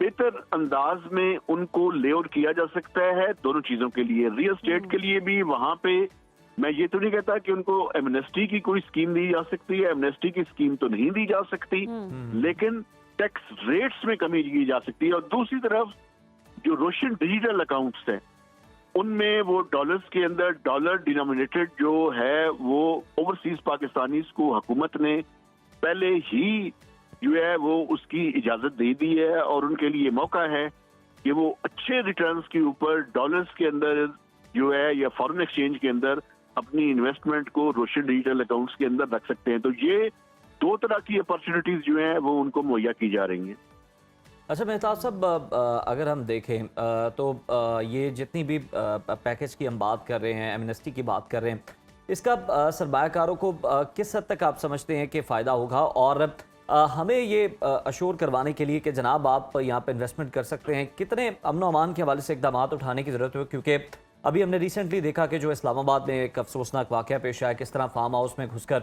बेहतर अंदाज में उनको लेआउट किया जा सकता है दोनों चीजों के लिए। रियल एस्टेट के लिए भी वहां पे मैं ये तो नहीं कहता कि उनको एमनेस्टी की कोई स्कीम दी जा सकती है, एमनेस्टी की स्कीम तो नहीं दी जा सकती, लेकिन टैक्स रेट्स में कमी की जा सकती है। और दूसरी तरफ जो रोशन डिजिटल अकाउंट्स हैं उनमें वो डॉलर्स के अंदर डॉलर डिनोमिनेटेड जो है वो ओवरसीज पाकिस्तानीज को हुकूमत ने पहले ही जो है वो उसकी इजाजत दे दी है और उनके लिए मौका है कि वो अच्छे रिटर्न्स के ऊपर डॉलर्स के अंदर जो है या फॉरेन एक्सचेंज के अंदर अपनी इन्वेस्टमेंट को रोशन डिजिटल अकाउंट्स के अंदर रख सकते हैं। तो ये दो तरह की अपॉर्चुनिटीज जो हैं वो उनको मुहैया की जा रही हैं। अच्छा मेहताब साहब, अगर हम देखें तो ये जितनी भी पैकेज की हम बात कर रहे हैं, एमनेस्टी की बात कर रहे हैं, इसका सरमायाकारों को किस हद तक आप समझते हैं कि फ़ायदा होगा? और हमें ये अश्योर करवाने के लिए कि जनाब आप यहाँ पे इन्वेस्टमेंट कर सकते हैं, कितने अमन व अमान के हवाले से इकदाम उठाने की ज़रूरत है? क्योंकि अभी हमने रिसेंटली देखा कि जो इस्लामाबाद में एक अफसोसनाक वाक़या पेश आया, किस तरह फार्म हाउस में घुसकर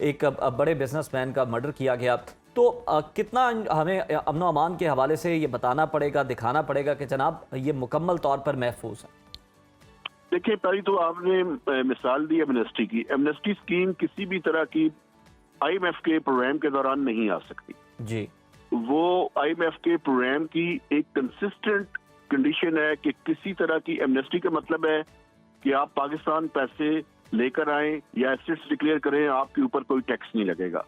एक बड़े बिजनेसमैन का मर्डर किया गया। तो कितना हमें अमन व अमान के हवाले से ये बताना पड़ेगा, दिखाना पड़ेगा कि जनाब ये मुकम्मल तौर पर महफूज है? देखिए, पहले तो आपने मिसाल दी एमनेस्टी की। एमनेस्टी स्कीम किसी भी तरह की आईएमएफ के प्रोग्राम के दौरान नहीं आ सकती जी। वो आईएमएफ के प्रोग्राम की एक कंसिस्टेंट कंडीशन है कि किसी तरह की एमनेस्टी का मतलब है कि आप पाकिस्तान पैसे लेकर आए या एसेट्स डिक्लेयर करें, आपके ऊपर कोई टैक्स नहीं लगेगा।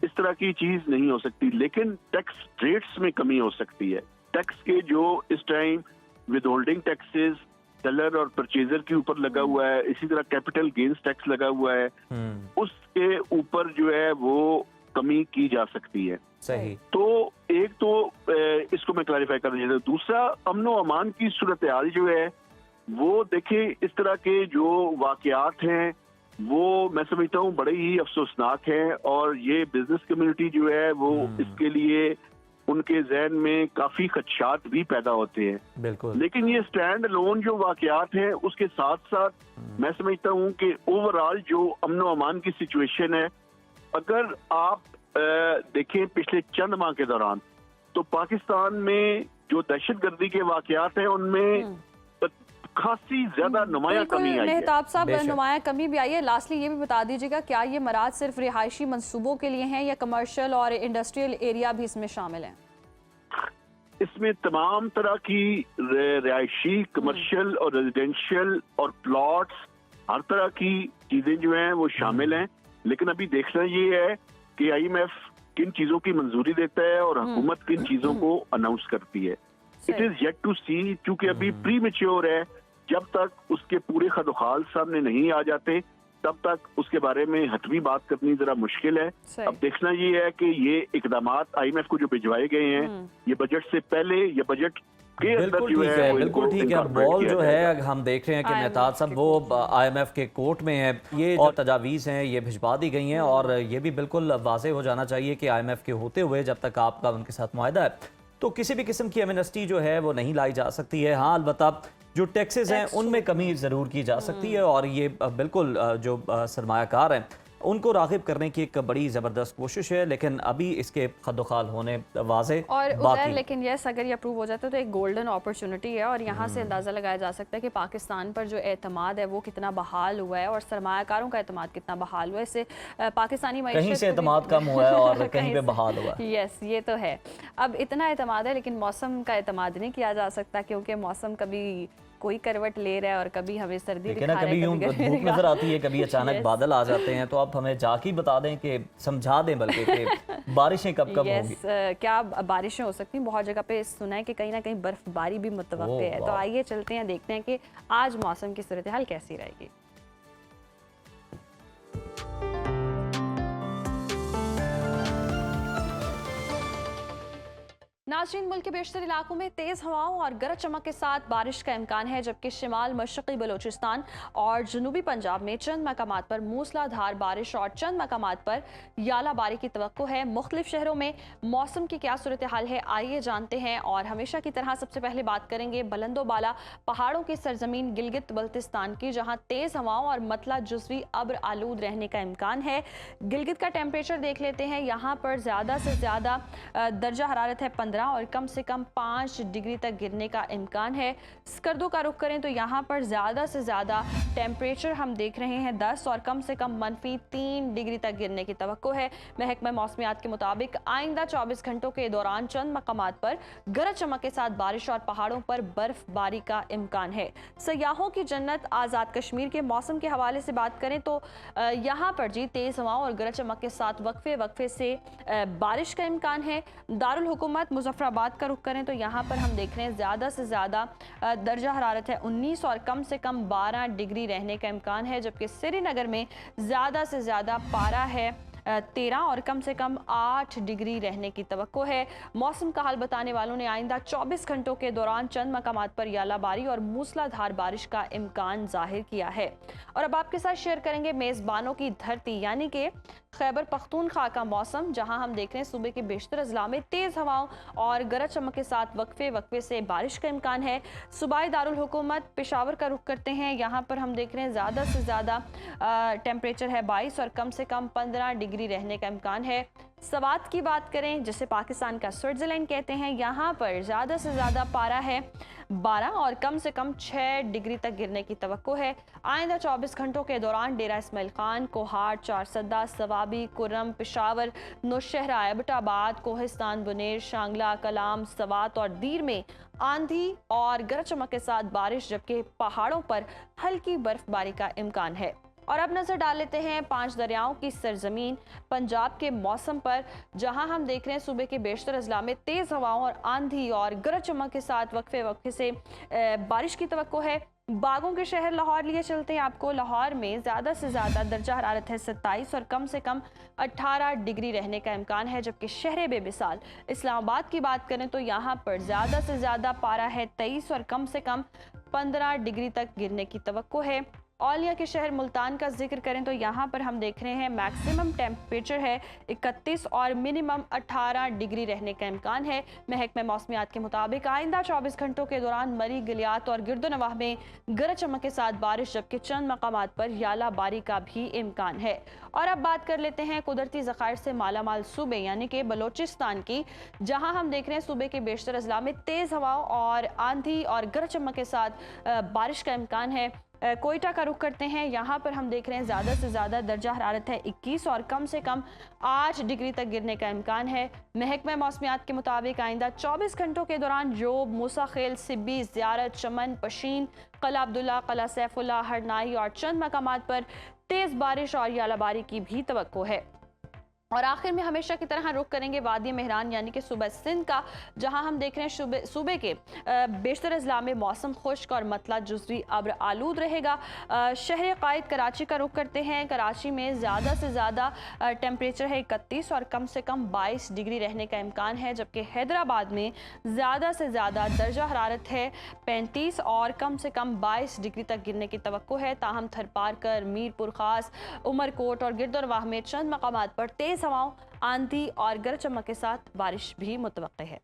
इस तरह की चीज नहीं हो सकती, लेकिन टैक्स रेट्स में कमी हो सकती है। टैक्स के जो इस time with holding taxes seller और परचेजर के ऊपर लगा हुआ है, इसी तरह कैपिटल गेन्स टैक्स लगा हुआ है, उसके ऊपर जो है वो कमी की जा सकती है। सही। तो एक तो इसको मैं क्लैरिफाई कर देता हूं। दूसरा, अमनो अमान की सूरत हाल जो है वो देखिए, इस तरह के जो वाकयात हैं वो मैं समझता हूँ बड़े ही अफसोसनाक हैं, और ये बिजनेस कम्युनिटी जो है वो इसके लिए उनके जहन में काफी खदशात भी पैदा होते हैं। बिल्कुल। लेकिन ये स्टैंड अलोन जो वाकयात हैं उसके साथ साथ मैं समझता हूँ कि ओवरऑल जो अमनो अमान की सिचुएशन है, अगर आप देखें पिछले चंद माह के दौरान, तो पाकिस्तान में जो दहशतगर्दी के वाकयात हैं उनमें खासी ज्यादा नुमाया कमी आई है। मेहताब साहब, नुमाया कमी भी आई है। लास्टली ये भी बता दीजिएगा, क्या ये मराज सिर्फ रिहायशी मंसूबों के लिए हैं या कमर्शियल और इंडस्ट्रियल एरिया भी इसमें शामिल हैं? इसमें तमाम तरह की रिहायशी, कमर्शियल और रेजिडेंशियल और प्लॉट्स, हर तरह की चीजें जो हैं वो शामिल हैं। लेकिन अभी देखना ये है कि IMF किन चीजों की मंजूरी देता है और हुकूमत किन चीजों को अनाउंस करती है। इट इज येट टू सी, क्योंकि अभी प्री मैच्योर है। जब तक उसके पूरे खदोखाल सामने नहीं आ जाते तब तक उसके बारे में हतमी बात करनी जरा मुश्किल है। अब देखना ये है कि ये इकदामात IMF को जो भिजवाए गए हैं, ये बजट से पहले, ये बजट के अंदर जो है बिल्कुल ठीक है। बॉल जो है हम देख रहे हैं कि मेहताब साहब वो IMF के कोर्ट में है। ये जो तजावीज़ हैं ये भिजवा दी गई हैं, और ये भी बिल्कुल वाज़ेह हो जाना चाहिए कि IMF के होते हुए जब तक आपका उनके साथ मुआहदा है तो किसी भी किस्म की एमनेस्टी जो है वो नहीं लाई जा सकती है। हाँ, अलबत्ता जो टैक्सेस हैं उनमें कमी ज़रूर की जा सकती है, और ये बिल्कुल जो सरमायाकार हैं उनको राग़िब करने की एक बड़ी ज़बरदस्त कोशिश है, लेकिन अभी इसके खदोखाल होने वाज़े और बाकी। लेकिन यस, अगर ये अप्रूव हो जाता है तो एक गोल्डन अपॉर्चुनिटी है, और यहाँ से अंदाज़ा लगाया जा सकता है कि पाकिस्तान पर जो एतमाद है वो कितना बहाल हुआ है और सरमायाकारों का एतमाद कितना बहाल हुआ है। इससे पाकिस्तानी मईशत कहीं से एतमाद कम हुआ है और कहीं पे बहाल हुआ है। यस, ये तो है। अब इतना एतमाद है, लेकिन मौसम का एतमाद नहीं किया जा सकता, क्योंकि मौसम कभी कोई करवट ले रहा है और कभी हमें सर्दी दिखा रहा है, कभी यूं धूप नजर आती है, कभी अचानक बादल आ जाते हैं। तो आप हमें जाके बता दें कि समझा दें बल्कि कि बारिशें कब कब होंगी। क्या बारिशें हो सकती हैं? बहुत जगह पे सुना है कि कहीं ना कहीं बर्फबारी भी मुतवक्के है। तो आइए चलते हैं, देखते हैं कि आज मौसम की सूरत हाल कैसी रहेगी। नाज़रीन, मुल्क के बेशतर इलाकों में तेज़ हवाओं और गरज चमक के साथ बारिश का इम्कान है, जबकि शिमाल मशरक़ी बलूचिस्तान और जनूबी पंजाब में चंद मकामात पर मूसलाधार बारिश और चंद मकामात पर यालाबारी की तवक्को है। मुख्तलिफ शहरों में मौसम की क्या सूरत हाल है, आइए जानते हैं। और हमेशा की तरह सबसे पहले बात करेंगे बुलंदोबाला पहाड़ों की सरजमीन गिलगित बल्तिस्तान की, जहाँ तेज़ हवाओं और मतला जुज़वी अब्र आलूद रहने का इम्कान है। गिलगित का टेम्परेचर देख लेते हैं। यहाँ पर ज़्यादा से ज़्यादा दर्जा हरारत है 15 और कम से कम 5 डिग्री तक गिरने का इम्कान है। स्कर्दो का रुख करें तो यहाँ पर ज़्यादा से ज़्यादा टेम्परेचर हम देख रहे हैं 10 और कम से कम -3 डिग्री तक गिरने की तवक्को है। महकमा मौसमियात के मुताबिक आइंदा 24 घंटों के दौरान चंद मकामात पर गरज चमक के साथ बारिश और पहाड़ों पर बर्फबारी का इम्कान है। सयाहों की जन्नत आज़ाद कश्मीर के मौसम के हवाले से बात करें तो यहाँ पर जी तेज़ हवाओं और गरज चमक के साथ वक्फे से बारिश का इम्कान है। दारुल हुकूमत मुजफ्फराबाद का रुख करें तो यहाँ पर हम देख रहे हैं ज़्यादा से ज़्यादा दर्जा हरारत है 19 और कम से कम 12 डिग्री रहने का इम्कान है, जबकि श्रीनगर में ज़्यादा से ज़्यादा पारा है 13 और कम से कम 8 डिग्री रहने की तवक्को है। मौसम का हाल बताने वालों ने आइंदा 24 घंटों के दौरान चंद मकामात पर यालाबारी और मूसलाधार बारिश का इम्कान जाहिर किया है। और अब आपके साथ शेयर करेंगे मेज़बानों की धरती यानी कि खैबर पख्तूनख्वा का मौसम, जहां हम देख रहे हैं सूबे के बेशतर अजला में तेज़ हवाओं और गरज चमक के साथ वक्फे से बारिश का इम्कान है। सूबाई दारुल हुकूमत पेशावर का रुख करते हैं। यहाँ पर हम देख रहे हैं ज़्यादा से ज़्यादा टेम्परेचर है 22 और कम से कम 15 डिग्री रहने का इम्कान है। सवात की बात करें, जिसे पाकिस्तान का स्विट्ज़रलैंड कहते हैं, यहाँ पर ज़्यादा से ज़्यादा पारा है 12 और कम से कम 6 डिग्री तक गिरने की तवक्को है। आइंदा 24 घंटों के दौरान डेरा इस्माइल खान, कोहाट, चारसदा, सवाबी, कुर्रम, पेशावर, नौशहरा, एबटाबाद, कोहिस्तान, बुनेर, शांगला, कलाम, सवात और दीर में आंधी और गरज चमक के साथ बारिश, जबकि पहाड़ों पर हल्की बर्फबारी का इम्कान है। और अब नजर डाल लेते हैं 5 दरियाओं की सरजमीन पंजाब के मौसम पर, जहां हम देख रहे हैं सुबह के बेशतर अजला में तेज हवाओं और आंधी और गरज चमक के साथ वक्फे वक्फे से बारिश की तवक्को है। बागों के शहर लाहौर लिए चलते हैं आपको। लाहौर में ज़्यादा से ज़्यादा दर्जा हरारत है 27 और कम से कम 18 डिग्री रहने का इम्कान है, जबकि शहर बेमिसाल इस्लामाबाद की बात करें तो यहाँ पर ज़्यादा से ज़्यादा पारा है 23 और कम से कम 15 डिग्री तक गिरने की तवक्को है। औलिया के शहर मुल्तान का जिक्र करें तो यहाँ पर हम देख रहे हैं मैक्सिमम टेम्परेचर है 31 और मिनिमम 18 डिग्री रहने का इम्कान है। महकमे मौसमियात के मुताबिक आइंदा 24 घंटों के दौरान मरी, गिलियात और गिरदोनवाह में गरज चमक के साथ बारिश, जबकि चंद मकामात पर याला बारी का भी इम्कान है। और अब बात कर लेते हैं कुदरती ज़खायर से मालामाल सूबे यानी कि बलोचिस्तान की, जहाँ हम देख रहे हैं सूबे के बेशतर अजला में तेज़ हवाओं और आंधी और गरज चमक के साथ बारिश का इम्कान है। कोयटा का रुख करते हैं। यहाँ पर हम देख रहे हैं ज़्यादा से ज़्यादा दर्जा हरारत है 21 और कम से कम 8 डिग्री तक गिरने का इम्कान है। महकमा मौसमियात के मुताबिक आइंदा 24 घंटों के दौरान जोब, मूसा खेल, सिब्बी, ज़ियारत, चमन, पशीन, कला अब्दुल्ला, कला सैफुल्ला, हरनाई और चंद मकामात पर तेज़ बारिश और यालाबारी की भी तवक्को है। और आखिर में हमेशा की तरह रुख करेंगे वादी मेहरान यानी कि सूबा सिंध का, जहां हम देख रहे हैं सूबे के बेशतर अजला में मौसम खुश्क और मतला जुज़वी अब्र आलूद रहेगा। शहर कायद कराची का रुख करते हैं। कराची में ज़्यादा से ज़्यादा टेम्परेचर है 31 और कम से कम 22 डिग्री रहने का इम्कान है, जबकि हैदराबाद में ज़्यादा से ज़्यादा दर्जा हरारत है 35 और कम से कम 22 डिग्री तक गिरने की तवक्को है। ताहम थरपारकर, मीरपुर खास, उमरकोट और गिरदोनवाह में चंद मकामात पर तेज़ हवाओं, आंधी और गरज चमक के साथ बारिश भी मुतवक्के है।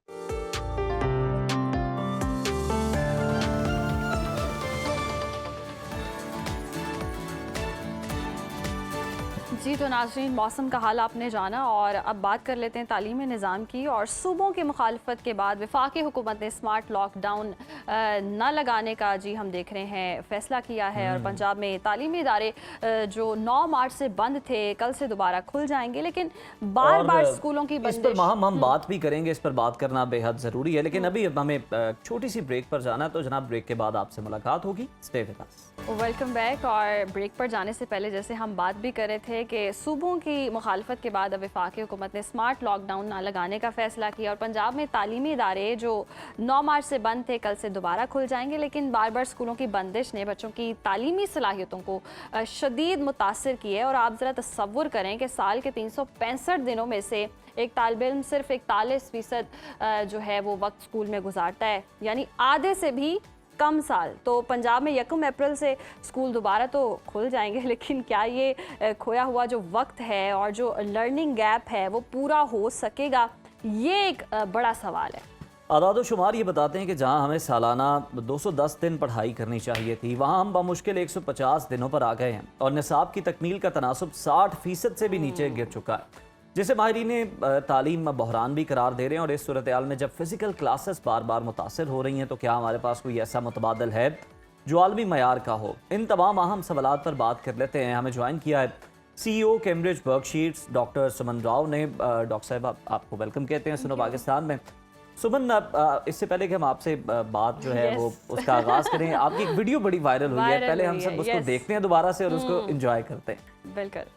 जी तो नाज़रीन, मौसम का हाल आपने जाना और अब बात कर लेते हैं तालीमी निज़ाम की। और सूबों की मुखालफत के बाद वफाकी हुकूमत ने स्मार्ट लॉकडाउन न लगाने का जी हम देख रहे हैं फैसला किया है। और पंजाब में तालीमी इदारे जो 9 मार्च से बंद थे कल से दोबारा खुल जाएंगे, लेकिन बार बार स्कूलों की इस पर हम बात भी करेंगे, इस पर बात करना बेहद ज़रूरी है। लेकिन अभी हमें छोटी सी ब्रेक पर जाना है, तो जनाब ब्रेक के बाद आपसे मुलाकात होगी। Stay with us. Welcome back. और ब्रेक पर जाने से पहले जैसे हम बात भी कर रहे थे कि सूबों की मुखालफत के बाद अब वफाकी हुकूमत ने स्मार्ट लॉकडाउन ना लगाने का फैसला किया और पंजाब में तालीमी इदारे जो 9 मार्च से बंद थे कल से दोबारा खुल जाएंगे। लेकिन बार बार स्कूलों की बंदिश ने बच्चों की तालीमी सलाहियतों को शदीद मुतासर की है। और आप ज़रा तसव्वुर करें कि साल के 365 दिनों में से एक तालिब इल्म सिर्फ 41% जो है वो वक्त स्कूल में गुजारता है, यानी आधे से भी कम साल। तो पंजाब में 1 अप्रैल से स्कूल दोबारा तो खुल जाएंगे, लेकिन क्या ये खोया हुआ जो वक्त है और जो लर्निंग गैप है वो पूरा हो सकेगा, ये एक बड़ा सवाल है। आदाद शुमार ये बताते हैं कि जहां हमें सालाना 210 दिन पढ़ाई करनी चाहिए थी, वहां हम बामुश्किल 150 दिनों पर आ गए हैं और निसाब की तकमील का तनासुब 60% से भी नीचे गिर चुका है, जिसे माहिरीन तालीम बहरान भी करार दे रहे हैं। और इस सूरत हाल में जब फिजिकल क्लासेस बार बार मुतासर हो रही हैं, तो क्या हमारे पास कोई ऐसा मुतबादल है जो आलमी मयार का हो? इन तमाम अहम सवालात पर बात कर लेते हैं। हमें ज्वाइन किया है CEO कैम्ब्रिज वर्कशीट्स डॉक्टर सुमन राव ने। डॉक्टर साहब आपको वेलकम कहते हैं सुनो पाकिस्तान में। सुमन, इससे पहले कि हम आपसे बात जो है वो उसका आगाज करें, आपकी एक वीडियो बड़ी वायरल हुई है, पहले हम सब उसको देखते हैं दोबारा से और उसको एंजॉय करते हैं। बिल्कुल।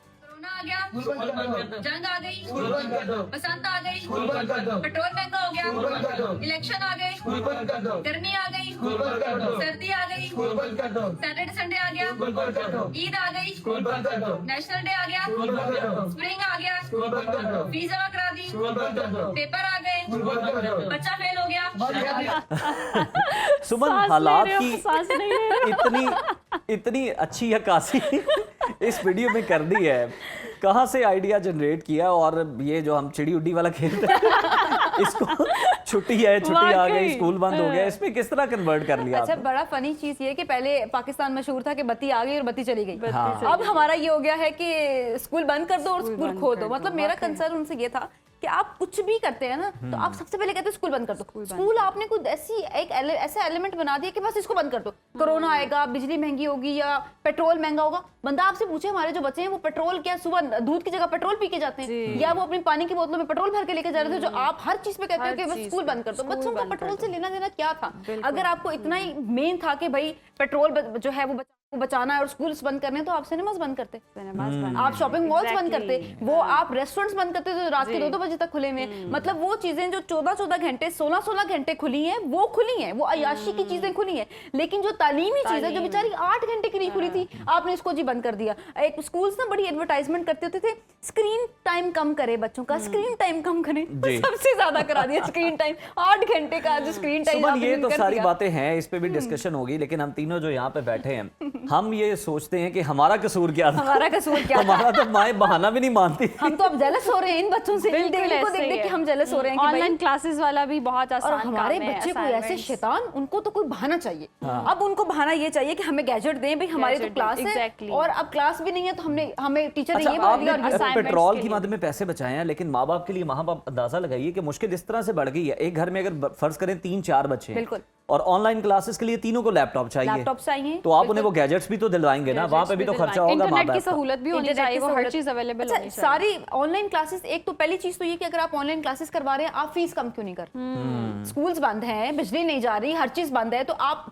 आ गया, जंग आ गई, बसंत आ गई, पेट्रोल महंगा हो गया, इलेक्शन आ गए, गर्मी आ गई, सर्दी आ गई, सैटरडे संडे आ गया, ईद आ गई, नेशनल डे आ गया, स्प्रिंग आ गया, फीस जमा करा दी, पेपर आ गए, बच्चा फेल हो गया। सुमन, हालात की इतनी अच्छी अक्कासी इस वीडियो में कर दी है, कहाँ से आइडिया जनरेट किया? और ये जो हम चिड़ी उड्डी वाला खेलते हैं इसको छुट्टी है, छुट्टी आ गई, स्कूल बंद हो गया, इसमें किस तरह कन्वर्ट कर लिया? अच्छा, बड़ा फनी चीज ये कि पहले पाकिस्तान मशहूर था कि बत्ती आ गई और बत्ती चली गई। हाँ। अब हमारा ये हो गया है कि स्कूल बंद कर दो और स्कूल खो दो। मतलब मेरा कंसर्न उनसे ये था कि आप कुछ भी करते हैं ना, तो आप सबसे पहले कहते हैं स्कूल बंद कर दो। स्कूल आपने कुछ ऐसा एलिमेंट बना दिया कि बस इसको बंद कर दो। कोरोना आएगा, बिजली महंगी होगी या पेट्रोल महंगा होगा, बंदा आपसे पूछे हमारे जो बच्चे हैं वो पेट्रोल क्या सुबह दूध की जगह पेट्रोल पी के जाते हैं, या वो अपनी पानी की बोतलों में पेट्रोल भर के लेके जा रहे थे, जो आप हर चीज पे कहते हो कि बस स्कूल बंद कर दो। बच्चों को पेट्रोल से लेना देना क्या था? अगर आपको इतना ही मेन था कि भाई पेट्रोल जो है वो बचाना है और स्कूल्स बंद करने तो आप सिनेमास बंद करते, आप शॉपिंग मॉल्स बंद करते, वो आप रेस्टोरेंट्स बंद करते तो रात के 2-2 बजे तक खुले हुए हैं। मतलब वो चीजें जो 14-14 घंटे 16-16 घंटे खुली हैं वो खुली हैं, वो अयाशी की चीजें खुली हैं, लेकिन जो तालीमी चीज है जो बेचारी 8 घंटे के लिए खुली थी आपने इसको जी बंद कर दिया। एक स्कूल्स ना बड़ी एडवर्टाइजमेंट करते होते थे, स्क्रीन टाइम कम करे बच्चों का, स्क्रीन टाइम कम करे, सबसे ज्यादा करा दिया स्क्रीन टाइम, 8 घंटे का जो स्क्रीन टाइम। सुमन, ये तो सारी बातें हैं, इस पे भी डिस्कशन होगी, लेकिन हम तीनों जो यहाँ पे बैठे हैं हम ये सोचते हैं कि हमारा कसूर क्या था, हमारा कसूर क्या था? हमारा तो माएं बहाना भी नहीं मानती। हम तो अब जेलस हो रहे हैं इन बच्चों से, इन को देख देख के हम जेलस हो रहे हैं कि ऑनलाइन क्लासेस वाला भी बहुत आसान और हमारे बच्चे कोई ऐसे शैतान, उनको तो कोई बहाना चाहिए। अब उनको बहाना ये चाहिए कि हमें गैजेट दें, भाई हमारी तो क्लास है और अब क्लास भी नहीं है तो हमें टीचर ने ये बोल दिया और आपने पेट्रोल की मद में पैसे बचाए हैं, लेकिन माँ बाप के लिए माँ बाप अंदाजा लगाइए कि मुश्किल इस तरह से बढ़ गई है। एक घर में अगर फर्ज करें 3-4 बच्चे हैं और ऑनलाइन क्लासेस के लिए तीनों को लैपटॉप चाहिए, तो आप उन्हें वो गैजेट्स भी तो दिलवाएंगे ना, वहाँ पे भी तो खर्चा होगा, इंटरनेट की सहूलत भी होनी चाहिए, वो हर चीज अवेलेबल होनी चाहिए। सारी ऑनलाइन क्लासेस, एक तो पहली चीज तो ये कि अगर आप ऑनलाइन क्लासेस करवा रहे हैं आप फीस कम क्यों नहीं कर, स्कूल्स बंद हैं, बिजली नहीं जा रही, हर चीज बंद है, तो आप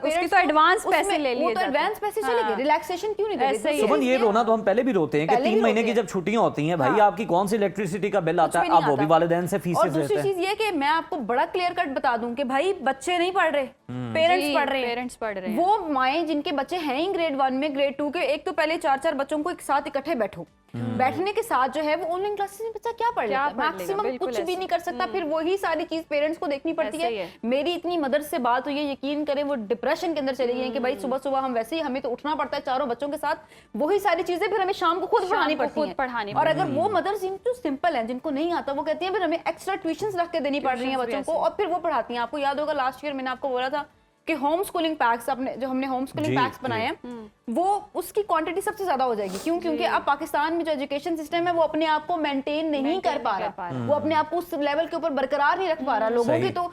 उसकी तो एडवांस पैसे ले लिए, तो एडवांस पैसे चलेंगे, रिलैक्सेशन क्यों नहीं दे? सुमन, ये रोना तो हम पहले भी रोते हैं कि 3 महीने की जब छुट्टियां होती हैं, भाई आपकी कौन सी इलेक्ट्रिसिटी का बिल आता है, आप वो भी वालिदैन से फीस और लेते हैं। दूसरी चीज ये कि मैं आपको बड़ा क्लियर कट बता दूं कि भाई बच्चे नहीं पढ़ रहे, पेरेंट्स पढ़ रहे हैं। वो माएं जिनके बच्चे हैं ही ग्रेड 1 में, ग्रेड 2 के, एक तो पहले 4-4 बच्चों को एक साथ इकट्ठे बैठो, बैठने के साथ जो है वो ऑनलाइन क्लासेस में बच्चा क्या पढ़ लेगा, मैक्सिमम कुछ भी नहीं कर सकता, फिर वही सारी चीज पेरेंट्स को देखनी पड़ती है। मेरी इतनी मदद से बात हुई है, यकीन करें वो डिप्रेशन के अंदर चली गई कि भाई सुबह सुबह हम वैसे ही, हमें तो उठना पड़ता है 4 बच्चों के साथ, वही सारी चीजें फिर हमें शाम को खुद पढ़ानी पड़ती है। और अगर वो मदर्स जो सिंपल है, जिनको नहीं आता, वो कहती है फिर हमें एक्स्ट्रा ट्यूशंस रख के देनी पड़ रही है बच्चों को, और फिर वो पढ़ाती हैं। आपको याद होगा लास्ट ईयर मैंने आपको बोला था कि होम स्कूलिंग पैक्स, अपने जो हमने होम स्कूलिंग पैक्स बनाए हैं, वो उसकी क्वांटिटी सबसे ज्यादा हो जाएगी। क्यों? क्योंकि अब पाकिस्तान में जो एजुकेशन सिस्टम है वो अपने आप को मेंटेन नहीं कर पा रहा, वो अपने आप को उस लेवल के ऊपर बरकरार नहीं रख पा रहा। लोगों की तो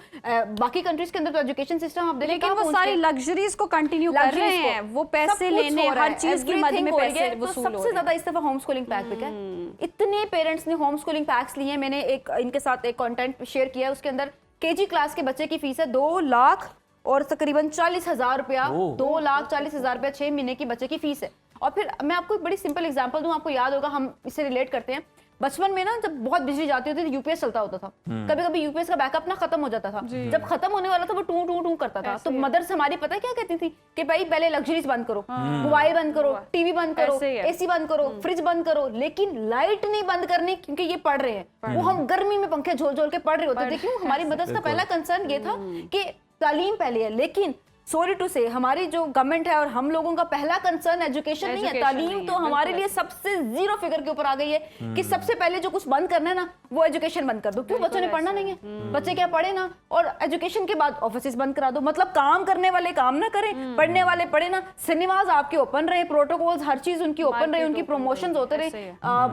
बाकी कंट्रीज के अंदर तो एजुकेशन सिस्टम आप देखें, लेकिन वो सारी लग्जरीज को कंटिन्यू कर रहे हैं, वो पैसे लेने, हर चीज की मद में पैसे वसूल हो रहे हैं। सबसे ज्यादा इस दफा होम स्कूलिंग पैक बिका है। इतने पेरेंट्स ने होम स्कूलिंग पैक्स लिए हैं। मैंने एक इनके साथ एक कंटेंट शेयर किया है, उसके अंदर केजी क्लास के बच्चे की फीस है 2 लाख और तकरीबन 40,000 रुपया, 2,40,000 रुपया 6 महीने की बच्चे की फीस है। और फिर मैं आपको एक बड़ी सिंपल एग्जांपल दूं, आपको याद होगा, हम इससे रिलेट करते हैं। बचपन में ना जब बहुत बिजली जाती होती थी, यूपीएस चलता होता था, कभी कभी यूपीएस का बैकअप ना खत्म हो जाता था, जब खत्म होने वाला था वो टू टू टू करता था, तो मदर्स हमारी पता है क्या कहती थी कि भाई पहले लग्जरीज बंद करो, मोबाइल बंद करो, टीवी बंद करो, एसी बंद करो, फ्रिज बंद करो, लेकिन लाइट नहीं बंद करनी, क्योंकि ये पढ़ रहे हैं। वो हम गर्मी में पंखे झोल झोल के पढ़ रहे होते थे। क्यों? हमारी मदर्स का पहला कंसर्न ये था कि तालीम पहले है, लेकिन सॉरी टू से हमारी जो गवर्नमेंट है और हम लोगों का पहला कंसर्न एजुकेशन नहीं है, तालीम तो हमारे लिए सबसे 0 फिगर के ऊपर आ गई है कि सबसे पहले जो कुछ बंद करना है ना वो एजुकेशन बंद कर दो। क्यों? बच्चों ने पढ़ना नहीं है, बच्चे क्या पढ़े ना, और एजुकेशन के बाद ऑफिस बंद करा दो। मतलब काम करने वाले काम ना करें, पढ़ने वाले पढ़े ना। सिनेमाज आपके ओपन रहे, प्रोटोकॉल्स हर चीज उनकी ओपन रहे, उनकी प्रमोशंस होते रहे,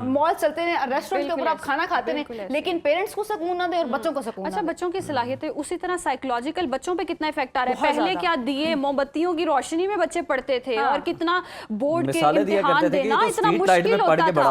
मॉल चलते रहे, रेस्टोरेंट के ऊपर आप खाना खाते रहे, लेकिन पेरेंट्स को सुकून ना दे और बच्चों को सुकून। अच्छा, बच्चों की सलाहियत उसी तरह साइकोलॉजिकल बच्चों पे कितना इफेक्ट आ रहा है। पहले क्या दिए मोमबत्तियों की रोशनी में बच्चे पढ़ते थे, और कितना बोर्ड के इम्तिहान देना इतना मुश्किल होता था,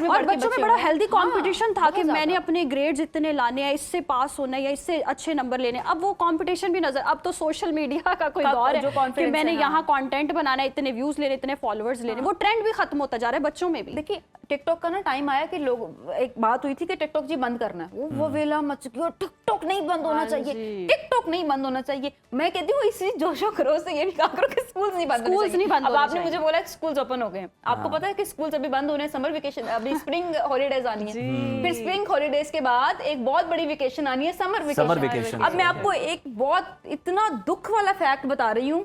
और बच्चों में बड़ा हेल्दी कंपटीशन था कि मैंने अपने ग्रेड्स इतने लाने हैं, इससे पास होना है या इससे अच्छे नंबर लेने। अब वो कंपटीशन भी नजर, अब तो सोशल मीडिया का कोई दौर है कि मैंने यहाँ कंटेंट बनाना है, इतने व्यूज लेने, इतने फॉलोअर्स लेने, वो ट्रेंड भी खत्म होता जा रहा है बच्चों में भी। देखिए टिकटॉक का ना टाइम आया कि लोग, एक बात हुई थी कि टिकटॉक जी बंद करना है, वो वेला मच गया, टिकटॉक नहीं बंद होना चाहिए, टिकटॉक नहीं बंद होना चाहिए। मैं कहती हूँ इसी जोशो खरोश से ये नहीं कहा करो कि स्कूल्स नहीं बंद होने चाहिए। अब आपने मुझे बोला स्कूल्स ओपन हो गए हैं, आपको पता है कि स्कूल्स अभी बंद होने, समर वेकेशन, अभी स्प्रिंग हॉलीडेज आनी है, फिर स्प्रिंग हॉलीडेज के बाद एक बहुत बड़ी वेकेशन आनी है, समर वेकेशन। अब मैं आपको एक बहुत इतना दुख वाला फैक्ट बता रही हूँ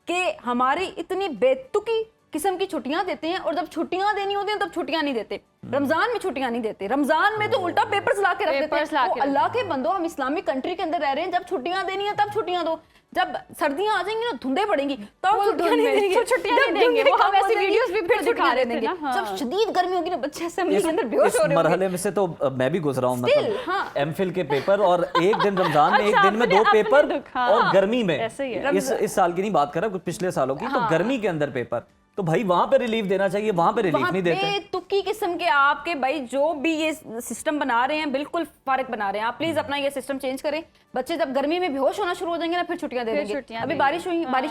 कि हमारी इतनी बेतुकी किस्म की छुट्टियां देते हैं, और जब छुट्टियां देनी होती हैं तब छुट्टियां नहीं देते। रमजान में छुट्टियां नहीं देते, रमजान में तो उल्टा पेपर्स ला के रख देते हैं। अल्लाह के बंदो, हम इस्लामिक कंट्री के अंदर रह रहे हैं, जब छुट्टियां देनी है तब छुट्टियां दो, जब सर्दियां आ जाएंगी ना, धुंधे पड़ेंगी, तब छुट्टियां नहीं देंगे। वो हम ऐसी वीडियोस भी फिर दिखा रहे थे, जब शदीद गर्मी होगी ना, बच्चे असेंबली के अंदर बेहोश हो रहे होंगे। मरहले में से तो मैं भी गुजरा हूं, मतलब एमफिल के पेपर, और एक दिन रमजान में, एक दिन में 2 पेपर, और गर्मी में, इस साल की नहीं बात कर रहा, पिछले सालों की, तो गर्मी के अंदर पेपर, तो भाई वहां पे रिलीफ देना चाहिए, वहां पे रिलीफ नहीं देते। तुक्की किस्म के आपके भाई जो भी ये सिस्टम बना रहे हैं बिल्कुल फारिग बना रहे हैं। आप प्लीज अपना ये सिस्टम चेंज करें। बच्चे जब गर्मी में बेहोश होना शुरू हो जाएंगे ना, फिर छुट्टियां दे देंगे। अभी बारिश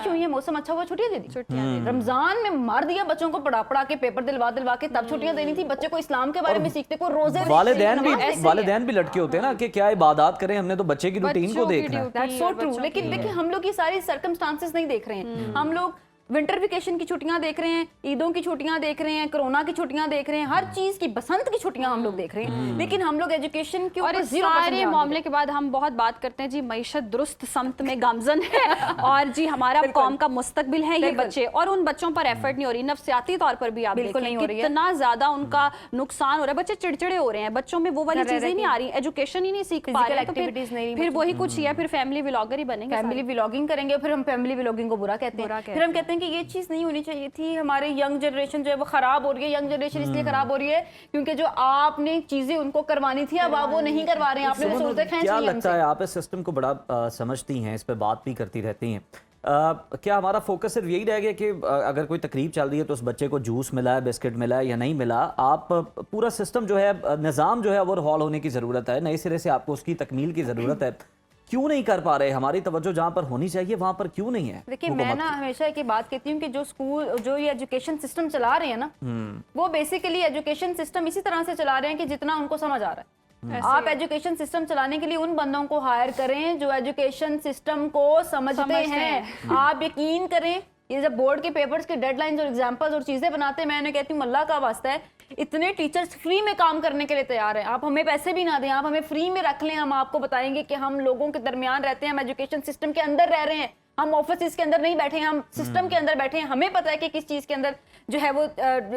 हुई है, मौसम अच्छा हुआ, छुट्टियां दे दी। रमजान में मार दिया बच्चों को, पढ़ा के पेपर दिलवा के तब छुट्टियां देनी थी। बच्चे को इस्लाम के बारे में सीखते, को रोजे, वालिदैन भी लटके होते हैं ना कि क्या इबादत करें, हमने तो बच्चे की रूटीन को देखना है। That's so true. लेकिन देखिए हम लोग ये सारी सर्कमस्टांसेस नहीं देख रहे हैं। हम लोग विंटर वेकेशन की छुट्टियां देख रहे हैं, ईदों की छुट्टियां देख रहे हैं, कोरोना की छुट्टियां देख रहे हैं, हर चीज की, बसंत की छुट्टियां हम लोग देख रहे हैं। लेकिन हम लोग एजुकेशन के ऊपर इस सारे मामले के बाद हम बहुत बात करते हैं जी मईशत दुरुस्त समत में गामजन है और जी हमारा कौम का मुस्तकबिल है ये बच्चे, और उन बच्चों पर एफर्ट नहीं हो रही, नफ्सियाती तौर पर भी आप देखें कितना ज्यादा उनका नुकसान हो रहा है। बच्चे चिड़चिड़े हो रहे हैं, बच्चों में वो वाली चीजें नहीं आ रही, एजुकेशन ही नहीं सीख पा रहे, तो फिर वही कुछ है, फिर फैमिली व्लॉगर ही बनेंगे, फैमिली व्लॉगिंग करेंगे, फिर हम फैमिली व्लॉगिंग को बुरा कहते हैं, फिर हम कहते हैं कि ये चीज नहीं होनी चाहिए थी। हमारे यंग जनरेशन जो है वो खराब हो रही है। यंग जनरेशन इसलिए खराब हो रही है क्योंकि जो आपने चीजें उनको करवानी थी अब आप वो नहीं करवा रहे हैं। आपने वो सोचते हैं क्या लगता है आप इस सिस्टम को बड़ा समझती हैं, इस पे बात भी करती रहती हैं, क्या हमारा फोकस सिर्फ यही रह गया कि अगर कोई तकरीब चल रही है तो उस बच्चे को जूस मिला है, बिस्किट मिला है या नहीं मिला? आप पूरा सिस्टम जो है, निज़ाम जो है ओवरहॉल होने की ज़रूरत है, नए सिरे से आपको उसकी तकमील की ज़रूरत है। क्यों नहीं कर पा रहे? हमारी तवज्जो जहाँ पर होनी चाहिए वहाँ पर क्यों नहीं है? देखिए मैं ना हमेशा एक बात कहती हूँ कि जो स्कूल, जो ये एजुकेशन सिस्टम चला रहे हैं ना, वो बेसिकली एजुकेशन सिस्टम इसी तरह से चला रहे हैं कि जितना उनको समझ आ रहा है। आप एजुकेशन सिस्टम चलाने के लिए उन बंदों को हायर करें जो एजुकेशन सिस्टम को समझते हैं। आप यकीन करें, ये जब बोर्ड के पेपर्स के डेडलाइंस और एग्जाम्पल्स और चीजें बनाते हैं, मैं कहती हूँ अल्लाह का वास्ता है, इतने टीचर्स फ्री में काम करने के लिए तैयार हैं। आप हमें पैसे भी ना दें, आप हमें फ्री में रख लें, हम आपको बताएंगे कि हम लोगों के दरमियान रहते हैं, हम एजुकेशन सिस्टम के अंदर रह रहे हैं, हम ऑफिस के अंदर नहीं बैठे हैं, हम सिस्टम के अंदर बैठे हैं, हमें पता है कि किस चीज के अंदर जो है वो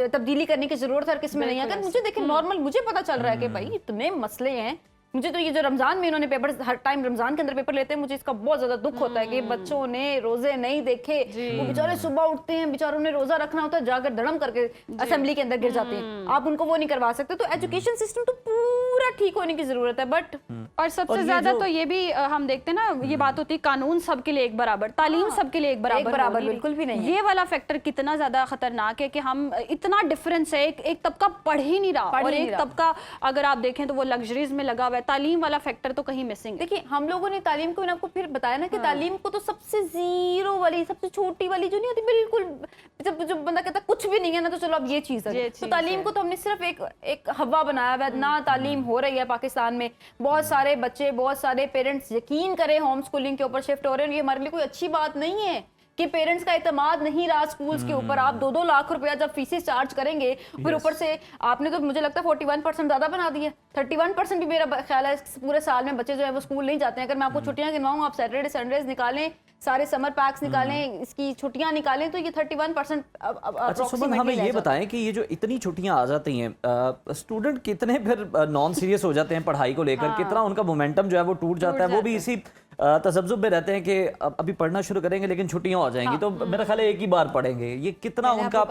तब्दीली करने की जरूरत है और किस में नहीं है। अगर मुझे देखिए नॉर्मल मुझे पता चल रहा है कि भाई इतने मसले हैं, मुझे तो ये जो रमजान में इन्होंने पेपर, हर टाइम रमजान के अंदर पेपर लेते हैं, मुझे इसका बहुत ज्यादा दुख होता है कि बच्चों ने रोजे नहीं देखे, वो बेचारे सुबह उठते हैं, बेचारों ने रोजा रखना होता है, जाकर धड़म करके असेंबली के अंदर गिर जाते हैं। आप उनको वो नहीं करवा सकते। तो एजुकेशन सिस्टम तो पूरा ठीक होने की जरूरत है। बट और सबसे ज्यादा तो ये भी हम देखते हैं ना, ये बात होती है कानून सबके लिए एक बराबर, तालीम सबके लिए एक बराबर बिल्कुल भी नहीं। ये वाला फैक्टर कितना ज्यादा खतरनाक है कि हम इतना डिफरेंस है, एक तबका पढ़ ही नहीं रहा और एक तबका अगर आप देखें तो वो लग्जरीज में लगा हुआ है। तालीम वाला फैक्टर तो कहीं मिसिंग है। देखिए हम लोगों ने तालीम को, मैंने आपको फिर बताया ना कि तालीम को तो सबसे जीरो वाली, सबसे छोटी वाली जो नहीं होती, बिल्कुल जो बंदा कहता कुछ भी नहीं है ना, तो चलो अब ये चीज है। तो तालीम को तो हमने सिर्फ एक हवा बनाया हुआ है ना। तालीम हो रही है पाकिस्तान में, बहुत सारे बच्चे, बहुत सारे पेरेंट्स यकीन करें होम स्कूलिंग के ऊपर शिफ्ट हो रहे हैं। ये हमारे लिए कोई अच्छी बात नहीं है कि पेरेंट्स का इत्मीनान नहीं रहा स्कूल्स के ऊपर। आप 2-2 लाख रुपया जब फीसेस चार्ज करेंगे, फिर ऊपर से आपने तो मुझे लगता है 41% ज्यादा बना दिया। 31% भी मेरा ख्याल है पूरे साल में बच्चे जो है वो स्कूल नहीं जाते हैं। अगर मैं आपको छुट्टियां गिनवाऊं, आप सैटरडे संडेज निकालें, सारे समर पैक्स निकालें, इसकी छुट्टियां निकालें, तो ये 31%। अच्छा सुमन, हमें ये बताएं कि ये जो इतनी छुट्टियां आ जाती हैं, स्टूडेंट कितने फिर नॉन सीरियस हो जाते हैं पढ़ाई को लेकर, कितना उनका मोमेंटम जो है वो टूट जाता है। वो भी इसी तसब्जुब में रहते हैं कि अभी पढ़ना शुरू करेंगे लेकिन छुट्टियां हो जाएंगी, तो मेरा ख्याल है एक ही बार पढ़ेंगे। ये कितना उनका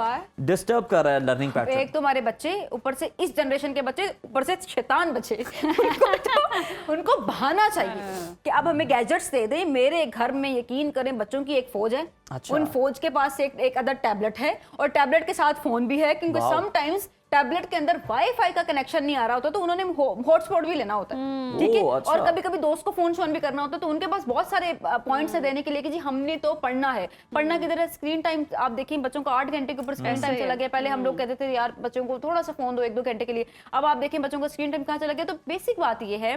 डिस्टर्ब कर रहा है लर्निंग पैटर्न। एक तो हमारे बच्चे, ऊपर से इस जनरेशन के बच्चे, ऊपर से शैतान बच्चे उनको बहाना चाहिए कि अब हमें गैजेट्स दे दें। मेरे घर में यकीन करें बच्चों की एक फौज है। अच्छा। उन फौज के पास एक अदर टैबलेट है और टैबलेट के साथ फोन भी है, क्योंकि समटाइम्स टैबलेट के अंदर वाईफाई का कनेक्शन नहीं आ रहा होता, तो उन्होंने हॉटस्पॉट भी लेना होता है। ठीक है। अच्छा। और कभी कभी दोस्त को फोन शोन भी करना होता है, तो उनके पास बहुत सारे पॉइंट्स है देने के लिए कि जी हमने तो पढ़ना है। पढ़ना किधर है? स्क्रीन टाइम आप देखिए, बच्चों का 8 घंटे के ऊपर स्क्रीन टाइम चला गया। पहले हम लोग कहते थे यार बच्चों को थोड़ा सा फोन दो 1-2 घंटे के लिए, अब आप देखें बच्चों का स्क्रीन टाइम कहाँ चला गया। तो बेसिक बात ये है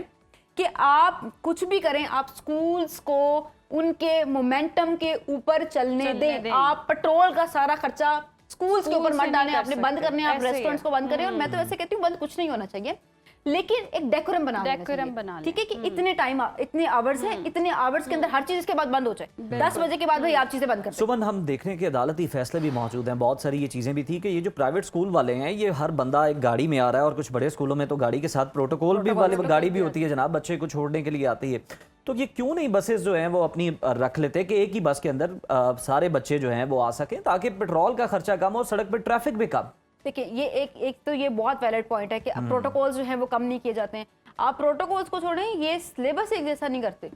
कि आप कुछ भी करें, आप स्कूल्स को उनके मोमेंटम के ऊपर चलने दें। आप पेट्रोल का सारा खर्चा स्कूल्स के ऊपर मत डालें, आपने बंद करने, आप रेस्टोरेंट्स को बंद करें। और मैं तो ऐसे कहती हूँ बंद कुछ नहीं होना चाहिए, लेकिन एक डेकोरम बना ठीक है कि इतने टाइम, इतने आवर्स हैं, इतने आवर्स के अंदर हर चीज के बाद बंद हो जाए। 10 बजे के बाद भाई आप चीजें बंद कर। सुमन, हम देखने के अदालती फैसले भी मौजूद हैं, बहुत सारी ये चीज़ें भी थी कि ये जो प्राइवेट स्कूल वाले हैं, ये हर बंदा एक गाड़ी में आ रहा है, और कुछ बड़े स्कूलों में तो गाड़ी के साथ प्रोटोकॉल भी वाली गाड़ी भी होती है जनाब, बच्चे को छोड़ने के लिए आती है। तो ये क्यों नहीं बसेस जो हैं वो अपनी रख लेते कि एक ही बस के अंदर सारे बच्चे जो हैं वो आ सकें, ताकि पेट्रोल का खर्चा कम और सड़क पर ट्रैफिक भी कम। देखिए ये एक तो ये बहुत वैलिड पॉइंट है कि प्रोटोकॉल्स जो हैं वो कम नहीं किए जाते हैं। आप प्रोटोकॉल्स को छोड़ें, ये सिलेबस एक जैसा नहीं करते।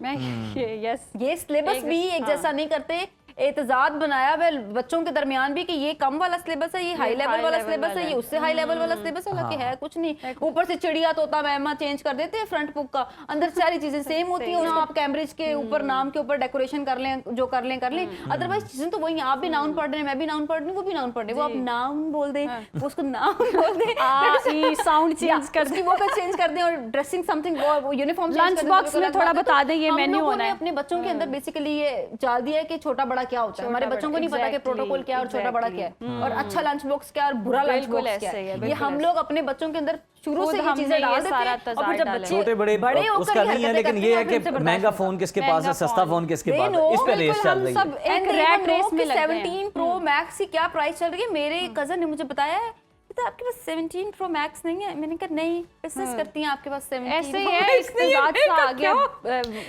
ये सिलेबस भी एक जैसा नहीं करते। एतजाद बनाया हुआ बच्चों के दरमियान भी कि ये कम वाला सिलेबस है, ये हाई लेवल वाला सिलेबस है, ये उससे हाई लेवल वाला सिलेबस है, हालांकि है कुछ नहीं। ऊपर से चिड़िया तोता मैमा चेंज कर देते हैं फ्रंट बुक का, अंदर सारी चीजें सेम होती हैं। आप कैम्ब्रिज के ऊपर नाम के ऊपर डेकोरेशन कर लें, जो कर लें अदरवाइज चीजें तो वही। आप भी नाउन पढ़ रहे हैं, मैं भी नाउन पढ़ रही हूँ, वो भी नाउन पढ़ रहे हैं, वो आप नाउन बोल दें, उसको नाउन बोल दें, साउंड चेंज कर दें, वो चेंज कर दें, और ड्रेसिंग समथिंग वो यूनिफॉर्म लंच बॉक्स में थोड़ा बता दें ये मेन्यू होना है। अपने बच्चों के अंदर बेसिकली ये डाल दिया है कि छोटा बड़ा क्या होता है। हमारे बच्चों को नहीं पता कि प्रोटोकॉल क्या और छोटा बड़ा क्या है, और अच्छा लंच बॉक्स क्या और बुरा लंच बॉक्स क्या है। ये हम लोग अपने बच्चों के अंदर शुरू से ये चीजें डाल देते हैं, और जब बच्चे छोटे बड़े उसका नहीं है, लेकिन ये है कि महंगा फोन किसके पास है, सस्ता फोन किसके पास है, इस पे रेस चल रही है। एक रैट रेस में 17 प्रो मैक्स की क्या प्राइस चल रही है। मेरे कजन ने मुझे बताया है तो आपके पास 17 प्रो मैक्स नहीं है। मैंने कहा नहीं, बिजनेस करती हैं आपके पास 17 ऐसे ही है, इख्तिजाज सा आ गया,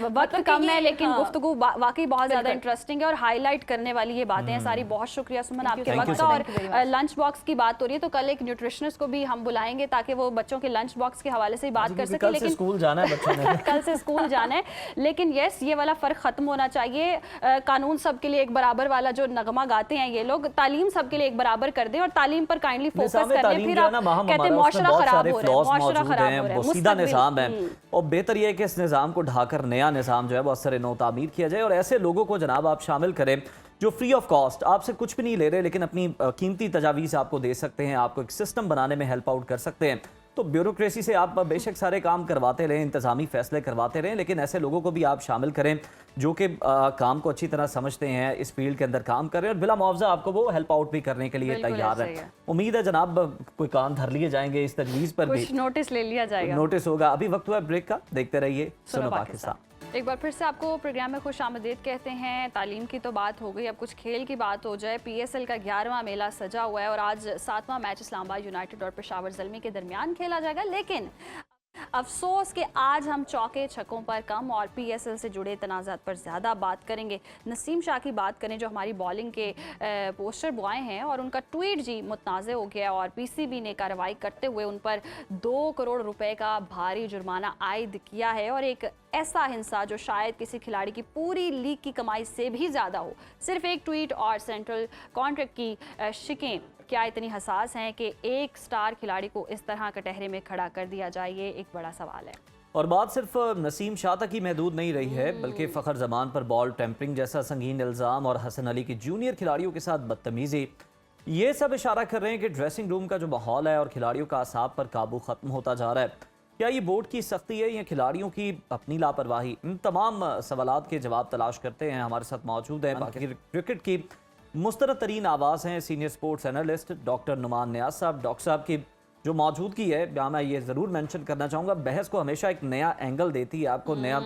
वक्त कम है, लेकिन गुफ्तगू वाकई बहुत ज्यादा इंटरेस्टिंग है और हाईलाइट करने वाली ये बातें हैं सारी। बहुत शुक्रिया सुमन आपके वक्त का। और लंच बॉक्स की बात हो रही है तो कल एक न्यूट्रिशनिस्ट को भी हम बुलाएंगे ताकि वो बच्चों के लंच बॉक्स के हवाले से ही बात कर सके। लेकिन स्कूल जाना है बच्चों ने कल से स्कूल जाना है, लेकिन यस ये वाला फर्क खत्म होना चाहिए। कानून सबके लिए एक बराबर वाला जो नगमा गाते हैं ये लोग, तालीम सबके लिए एक बराबर कर दें और तालीम पर काइंडली फोकस कर लें। फिर आप कहते हैं मुआशरा खराब हो रहा है, मुआशरा खराब हो रहा है। वो सीधा निज़ाम है और बेहतर ये है कि इस निज़ाम को ढाकर नया निज़ाम जो है वो असर नौ तामीर किया जाए। और ऐसे लोगों को जनाब आप शामिल करें जो फ्री ऑफ कॉस्ट आपसे कुछ भी नहीं ले रहे, लेकिन अपनी कीमती तजावीज़ आपको दे सकते हैं, आपको एक सिस्टम बनाने में हेल्प आउट कर सकते हैं। तो ब्यूरोक्रेसी से आप बेशक सारे काम करवाते रहें, इंतज़ामी फैसले करवाते रहें, लेकिन ऐसे लोगों को भी आप शामिल करें जो कि काम को अच्छी तरह समझते हैं, इस फील्ड के अंदर काम कर रहे हैं और बिला मुआवजा आपको वो हेल्प आउट भी करने के लिए तैयार है। उम्मीद है जनाब कोई काम धर लिए जाएंगे, इस तजवीज़ पर भी नोटिस ले लिया जाएगा, नोटिस होगा। अभी वक्त हुआ ब्रेक का, देखते रहिए सुनो पाकिस्तान। एक बार फिर से आपको प्रोग्राम में खुश आमदीद कहते हैं। तालीम की तो बात हो गई, अब कुछ खेल की बात हो जाए। PSL का 11वां मेला सजा हुआ है और आज 7वां मैच इस्लामाबाद यूनाइटेड और पेशावर ज़ल्मी के दरमियान खेला जाएगा। लेकिन अफसोस कि आज हम चौके छक्कों पर कम और PSL से जुड़े तनाज़ात पर ज़्यादा बात करेंगे। नसीम शाह की बात करें जो हमारी बॉलिंग के पोस्टर बॉय हैं, और उनका ट्वीट जी मुतनाज़ हो गया और PCB ने कार्रवाई करते हुए उन पर 2 करोड़ रुपए का भारी जुर्माना आयद किया है। और एक ऐसा हिंसा जो शायद किसी खिलाड़ी की पूरी लीग की कमाई से भी ज़्यादा हो, सिर्फ एक ट्वीट और सेंट्रल कॉन्ट्रैक्ट की शिकें क्या इतनी हसास हैं कि एक स्टार खिलाड़ी को इस तरह कटहरे में खड़ा कर दिया जाए, ये एक बड़ा सवाल है। और बात सिर्फ नसीम शाह तक ही महदूद नहीं रही है, बल्कि फ़खर जमान पर बॉल टेम्परिंग जैसा संगीन इल्ज़ाम और हसन अली की जूनियर खिलाड़ियों के साथ बदतमीज़ी, ये सब इशारा कर रहे हैं कि ड्रेसिंग रूम का जो माहौल है और खिलाड़ियों का असाब पर काबू ख़त्म होता जा रहा है। क्या ये बोर्ड की सख्ती है या खिलाड़ियों की अपनी लापरवाही? इन तमाम सवालात के जवाब तलाश करते हैं। हमारे साथ मौजूद है पाकिस्तान क्रिकेट की मुस्तरद तरीन आवाज़ हैं senior sports analyst doctor Numan Niaz साहब। डॉक्टर साहब की जो मौजूदगी है, यहाँ मैं ये ज़रूर मेंशन करना चाहूँगा, बहस को हमेशा एक नया एंगल देती है, आपको नया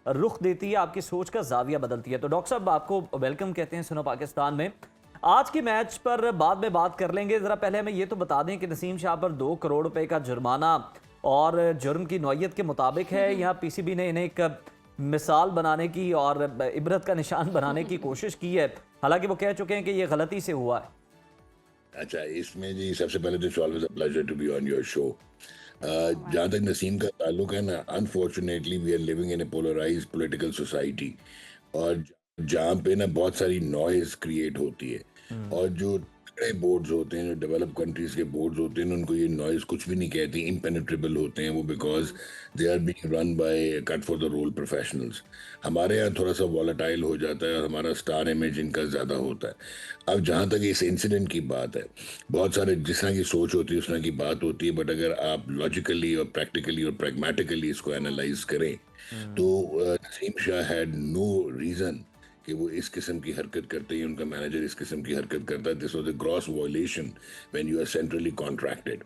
रुख देती है, आपकी सोच का जाविया बदलती है। तो डॉक्टर साहब आपको वेलकम कहते हैं सुनो पाकिस्तान में। आज के मैच पर बाद में बात कर लेंगे, ज़रा पहले हमें ये तो बता दें कि नसीम शाह पर 2 करोड़ रुपए का जुर्माना और जुर्म की नौयत के मुताबिक है। यहाँ PCB ने इन्हें एक मिसाल बनाने की और इबरत का निशान बनाने की कोशिश की है, हालांकि वो कह चुके हैं कि ये गलती से हुआ है। अच्छा, इसमें जी सबसे पहले तो it's always a pleasure to be on your show. जहाँ तक नसीम का ताल्लुक है ना, unfortunately we are living in a polarised political society, और जहाँ पे ना बहुत सारी नॉइज क्रिएट होती है, और जो बोर्ड्स होते हैं, जो डेवलप कंट्रीज के बोर्ड्स होते हैं, उनको ये नॉइज कुछ भी नहीं कहती, इम्पेनेट्रेबल होते हैं वो, because they are being run by cut for the role professionals. हमारे यहाँ थोड़ा सा वॉलेटाइल हो जाता है और हमारा स्टार इमेज इनका ज़्यादा होता है। अब जहाँ तक इस इंसिडेंट की बात है, बहुत सारे जिस तरह की सोच होती है उस तरह की बात होती है, बट अगर आप लॉजिकली और प्रैक्टिकली और प्रैग्मेटिकली इसको एनालाइज करें तो Naseem Shah had no reason कि वो इस किस्म की हरकत करते हैं, उनका मैनेजर इस किस्म की हरकत करता है। This was a gross violation when you are centrally contracted.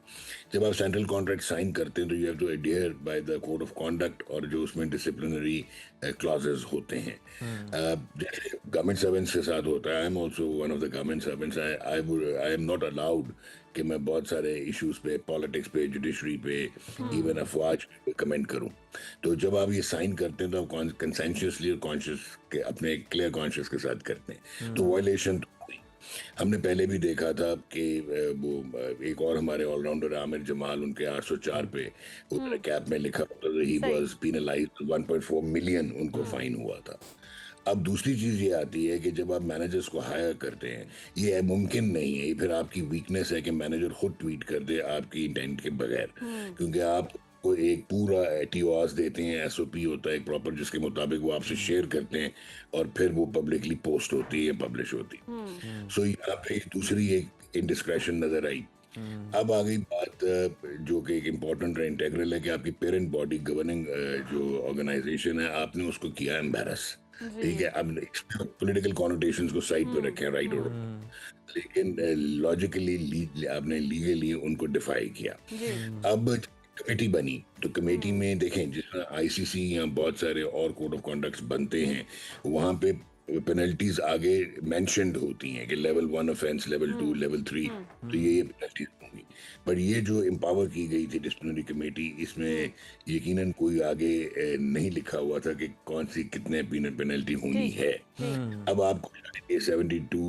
जब आप सेंट्रल कॉन्ट्रैक्ट साइन करते हैं तो you have to adhere by the code of conduct, और जो उसमें डिसिप्लिनरी क्लॉजेस होते हैं। जैसे गवर्नमेंट सर्वेंट्स के साथ होता है, I am also one of the government servants, I am not allowed कि मैं बहुत सारे इश्यूज पे, पॉलिटिक्स पे, जुडिशरी पे, इवन अफवाज पे कमेंट करूं। तो जब आप ये साइन करते हैं तो आप कंसेंशियसली और कॉन्शियस के अपने क्लियर कॉन्शियस के साथ करते हैं, तो वायलेशन तो हुई। हमने पहले भी देखा था कि वो एक और हमारे ऑलराउंडर आमिर जमाल, उनके 804 पे उन्होंने कैप में लिखा होता था ही वाज पेनलाइज्ड, 1.4 मिलियन उनको फाइन हुआ था। अब दूसरी चीज ये आती है कि जब आप मैनेजर्स को हायर करते हैं, ये मुमकिन नहीं है, ये फिर आपकी वीकनेस है कि मैनेजर खुद ट्वीट कर दे आपकी इंटेंट के बगैर, क्योंकि आप को एक पूरा टीओआस देते हैं, एसओपी होता है एक प्रॉपर, जिसके मुताबिक वो आपसे शेयर करते हैं और फिर वो पब्लिकली पोस्ट होती है या पब्लिश होती है। सो यहाँ पे दूसरी एक इंडिस्क्रेशन नजर आई। अब आ गई बात जो कि एक इम्पोर्टेंट है, इंटेग्रल है, कि आपकी पेरेंट बॉडी गवर्निंग जो ऑर्गेनाइजेशन है, आपने उसको किया एम्बेरस। ठीक है, अब पॉलिटिकल कॉनोटेशंस को साइड पे रखें, राइट और लेकिन लॉजिकली आपने लीगली उनको डिफाई किया। अब कमेटी बनी तो कमेटी में देखें, जिस आईसीसी या बहुत सारे और कोड ऑफ कॉन्डक्ट बनते हैं, वहां पे पेनल्टीज आगे मेंशन्ड होती हैं कि लेवल 1 ऑफेंस, लेवल 2, लेवल 3, तो ये पेनल्टीज होंगी। पर ये जो एम्पावर की गई थी डिसिप्लिनरी कमेटी, इसमें यकीनन कोई आगे नहीं लिखा हुआ था कि कौन सी कितने पेनल्टी होनी है। अब आपको 72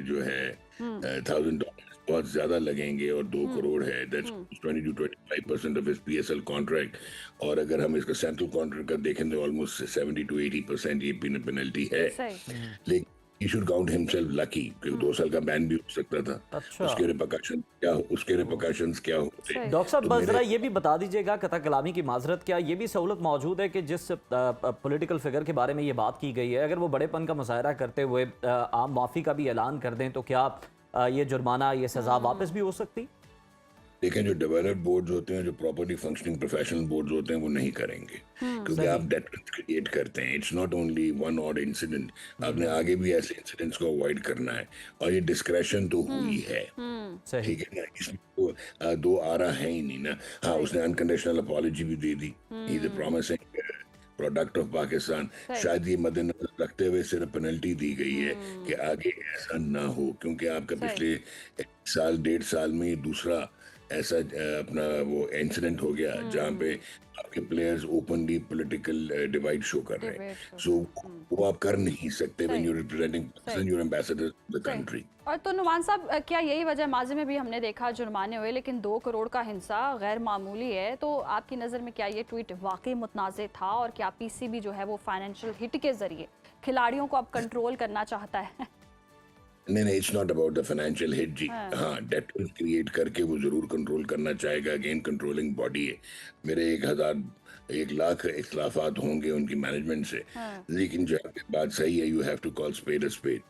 जो है $1,000 बहुत ज्यादा लगेंगे और 2 करोड़ है, that's 20 to 25% of his PSL contract. और अगर हम इसका सेंट्रल कॉन्ट्रैक्ट का देखें तो ऑलमोस्ट 70 to 80% ये पेनल्टी है। लेकिन he should count himself lucky क्योंकि 2 साल का बैन भी हो सकता था। अच्छा। उसके रिपरकशंस क्या होते? डॉक्टर साहब बस जरा ये भी बता दीजिएगा, कथा कलामी की माजरत, क्या ये भी सहूलत मौजूद है कि जिस पॉलिटिकल फिगर के बारे में ये बात की गई है, अगर वो बड़ेपन का मुजाहरा करते हुए आम माफी का भी ऐलान कर दें तो क्या ये जुर्माना, ये सजा वापस भी हो सकती? लेकिन जो डेवलप्ड बोर्ड्स होते हैं, जो प्रॉपर्ली फंक्शनिंग प्रोफेशनल बोर्ड्स होते हैं, वो नहीं करेंगे क्योंकि आप डेट क्रिएट करते हैं। It's not only one odd incident, आपने आगे भी ऐसे इंसिडेंट्स को अवॉइड करना है। और ये डिस्क्रेशन तो हुई है, ठीक है ना, इसमें तो 2 आरा है ही नहीं ना। हाँ, उसने अनकंडीशनल अपॉलॉजी भी दे दी, he is a promising product of Pakistan. शायद ये मद्देनजर रखते हुए सिर्फ पेनल्टी दी गई है कि आगे ऐसा ना हो, क्योंकि आपका पिछले 1.5 साल में दूसरा ऐसा अपना वो इंसिडेंट हो गया जहाँ पे आपके players openly political divide show कर रहे हैं। सो वो आप कर नहीं सकते when you representing your ambassador the country. और तो नुमान साहब, क्या यही वजह, माजी में भी हमने देखा जुर्माने हुए, लेकिन 2 करोड़ का हिंसा गैर मामूली है, तो आपकी नज़र में क्या ये ट्वीट वाकई मुतनाज़े था और क्या पीसीबी जो है वो फाइनेंशियल हिट के जरिए खिलाड़ियों को अब कंट्रोल करना चाहता है? नहीं, it's not about the financial hit जी। हाँ, डेट क्रिएट करके वो जरूर कंट्रोल करना चाहेगा। अगेन कंट्रोलिंग बॉडी है, मेरे 1 लाख इख्लाफात होंगे उनकी मैनेजमेंट से, लेकिन जहाँ पे बात सही है, you have to call spade a spade.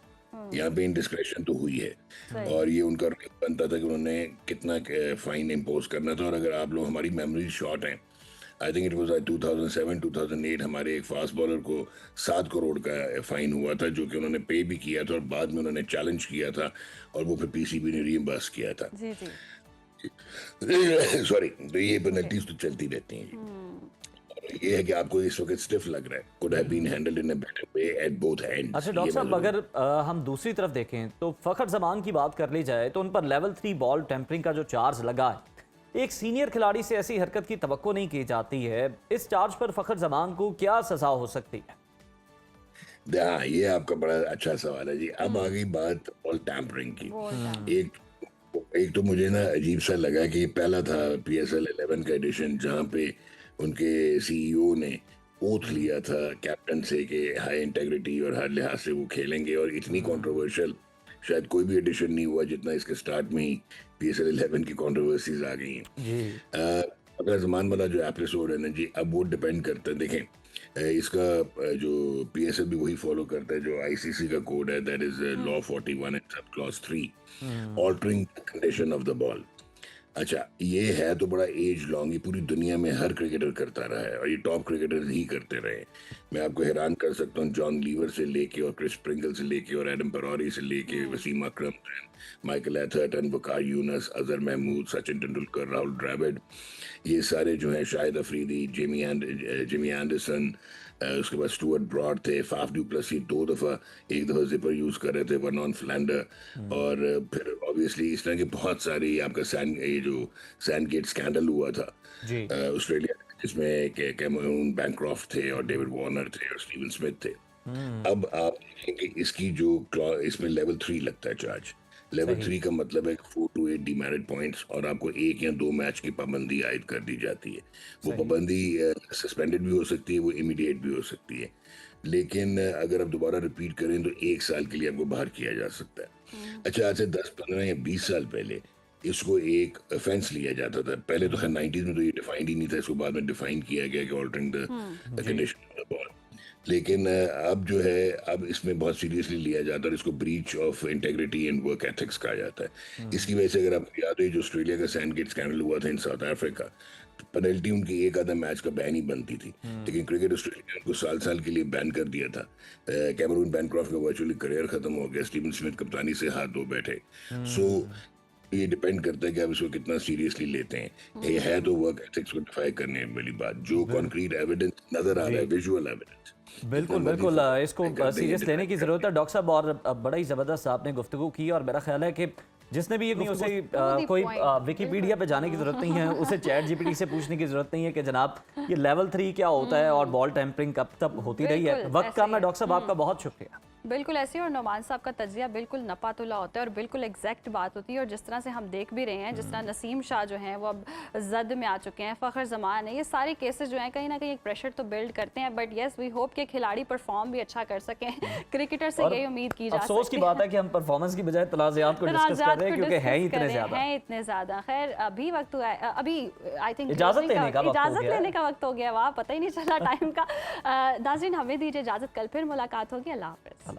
यहाँ पे इंडिस्क्रेशन तो हुई है और ये उनका बनता था कि उन्होंने कितना फाइन इम्पोज करना था। और अगर आप लोग, हमारी मेमोरी शॉर्ट है, आई थिंक इट वाज 2007-2008 हमारे एक फास्ट बॉलर को 7 करोड़ का फाइन हुआ था, जो कि उन्होंने पे भी किया था और बाद में उन्होंने चैलेंज किया था और वो फिर पीसीबी ने रीइंबर्स किया था। जी। सॉरी, तो ये पेनल्टीज तो चलती रहती हैं। ये है कि आपको इस वक्त स्टिफ लग रहा है, could have been handled in a better way at both ends। अच्छा डॉक्टर साहब, अगर हम दूसरी तरफ देखें तो फखर जमान की बात कर ली जाए तो उन पर लेवल 3 बॉल टेम्परिंग का जो चार्ज लगा है, एक सीनियर खिलाड़ी से ऐसी हरकत की तवक्को नहीं की जाती है। इस चार्ज पर फखर जमान को क्या सजा हो सकती है? हाँ, ये आपका बड़ा अच्छा सवाल है जी। अब आ गई बात बॉल टैम्परिंग की। एक तो मुझे ना अजीब सा लगा कि पहला था PSL 11 का एडिशन, जहाँ पे उनके सीईओ ने ओथ लिया था कैप्टन से कि हाई इंटेग्रिटी और हर लिहाज से वो खेलेंगे, और इतनी कंट्रोवर्शियल शायद कोई भी एडिशन नहीं हुआ जितना इसके स्टार्ट में ही PSL 11 की कंट्रोवर्सीज आ गई हैं। अगर जमान वाला जो एपिसोड है ना जी, अब वो डिपेंड करता है, देखें इसका जो PSL भी वही फॉलो करता है जो ICC का कोड है, that is law 41 and sub clause 3, altering condition of the ball. अच्छा, ये है तो बड़ा एज लॉन्ग, ये पूरी दुनिया में हर क्रिकेटर करता रहा है और ये टॉप क्रिकेटर्स ही करते रहे। मैं आपको हैरान कर सकता हूँ, जॉन लीवर से लेके और क्रिस स्प्रिंगल से लेके और एडम परोरी से लेके वसीम अकरम, माइकल एथर्टन, वकार यूनस, अजहर महमूद, सचिन तेंदुलकर, राहुल द्रविड़, ये सारे जो हैं, शाहिद अफरीदी, जिमी एंडरसन, उसके बाद स्टुअर्ट ब्रॉड थे, फाफ डू प्लसी 2 दफ़ा, एक दफ़ा जिपर यूज़ कर रहे थे, वन ऑन फ्लैंडर, और फिर ऑब्वियसली इस तरह के बहुत सारे, आपका ये जो सैंडगेट स्कैंडल हुआ था ऑस्ट्रेलिया, जिसमें कैमरून बैंक्रॉफ्ट थे और डेविड वार्नर थे और स्टीवन स्मिथ थे। अब आप देखेंगे इसकी जो इसमें लेवल 3 लगता है चार्ज, लेवल 3 का मतलब है 4 to 8 डिमेरिट पॉइंट्स और आपको 1 या 2 मैच की पाबंदी आयद कर दी जाती है। वो पाबंदी सस्पेंडेड भी हो सकती है, वो इमीडिएट भी हो सकती है, लेकिन अगर आप दोबारा रिपीट करें तो 1 साल के लिए आपको बाहर किया जा सकता है। अच्छा, आज से 10, 15 या 20 साल पहले इसको एक ऑफेंस लिया जाता था। पहले तो खैर 90s में तो ये डिफाइंड ही नहीं था, इसको बाद में डिफाइन किया गया कि altering the condition of the ball. लेकिन अब जो है, अब इसमें बहुत सीरियसली लिया जाता है और इसको breach of integrity and work ethics कहा जाता है। इसकी वजह से अगर आपको याद हो, जो ऑस्ट्रेलिया का सैंडगेट स्कैंडल हुआ था इन साउथ अफ्रीका, पेनल्टी उनकी एक आधा मैच का बैन ही बनती थी, लेकिन क्रिकेट ऑस्ट्रेलिया ने उनको साल के लिए बैन कर दिया था। कैमरून बैनक्रॉफ्ट का वर्चुअली करियर खत्म हो गया, स्टीवन स्मिथ कप्तानी से हाथ धो बैठे। सो ये डिपेंड करता है कि आप इसको कितना सीरियसली लेते हैं। ये है तो वर्क एथिक्स को डिफाई करने वाली बात, जो कॉन्क्रीट एविडेंस नजर आ रहा है, विजुअल एविडेंस, बिल्कुल बिल्कुल इसको सीरियस लेने की ज़रूरत है। डॉक्टर साहब, और बड़ा ही ज़बरदस्त आपने गुफ्तगू की, और मेरा ख्याल है कि जिसने भी ये नहीं, उसे कोई विकीपीडिया पे जाने की ज़रूरत नहीं है, उसे चैट जीपीटी से पूछने की ज़रूरत नहीं है कि जनाब ये लेवल 3 क्या होता है और बॉल टेम्परिंग कब तक होती रही है। वक्त कम है डॉक्टर साहब, आपका बहुत शुक्रिया। बिल्कुल ऐसे ही, और नोमान साहब का तजिया बिल्कुल नपातुला होता है और बिल्कुल एग्जैक्ट बात होती है। और जिस तरह से हम देख भी रहे हैं, जिस तरह नसीम शाह जो हैं वो अब जद में आ चुके हैं, फ़खर जमान है, ये सारे केसेस जो हैं कहीं ना कहीं एक प्रेशर तो बिल्ड करते हैं। बट येस, वी होप कि खिलाड़ी परफॉर्म भी अच्छा कर सकें। क्रिकेटर से यही उम्मीद की जा सकती है। अफसोस की बात है कि हम परफॉर्मेंस की बजाय तनाज़ात को डिस्कस कर रहे हैं, क्योंकि है ही इतने ज़्यादा। खैर, अभी वक्त हुआ है, अभी आई थिंक इजाज़त लेने का वक्त हो गया। वाह, पता ही नहीं चला टाइम का। नाज़रीन, हमें दीजिए इजाज़त, कल फिर मुलाकात होगी। अल्लाह हाफ़िज़।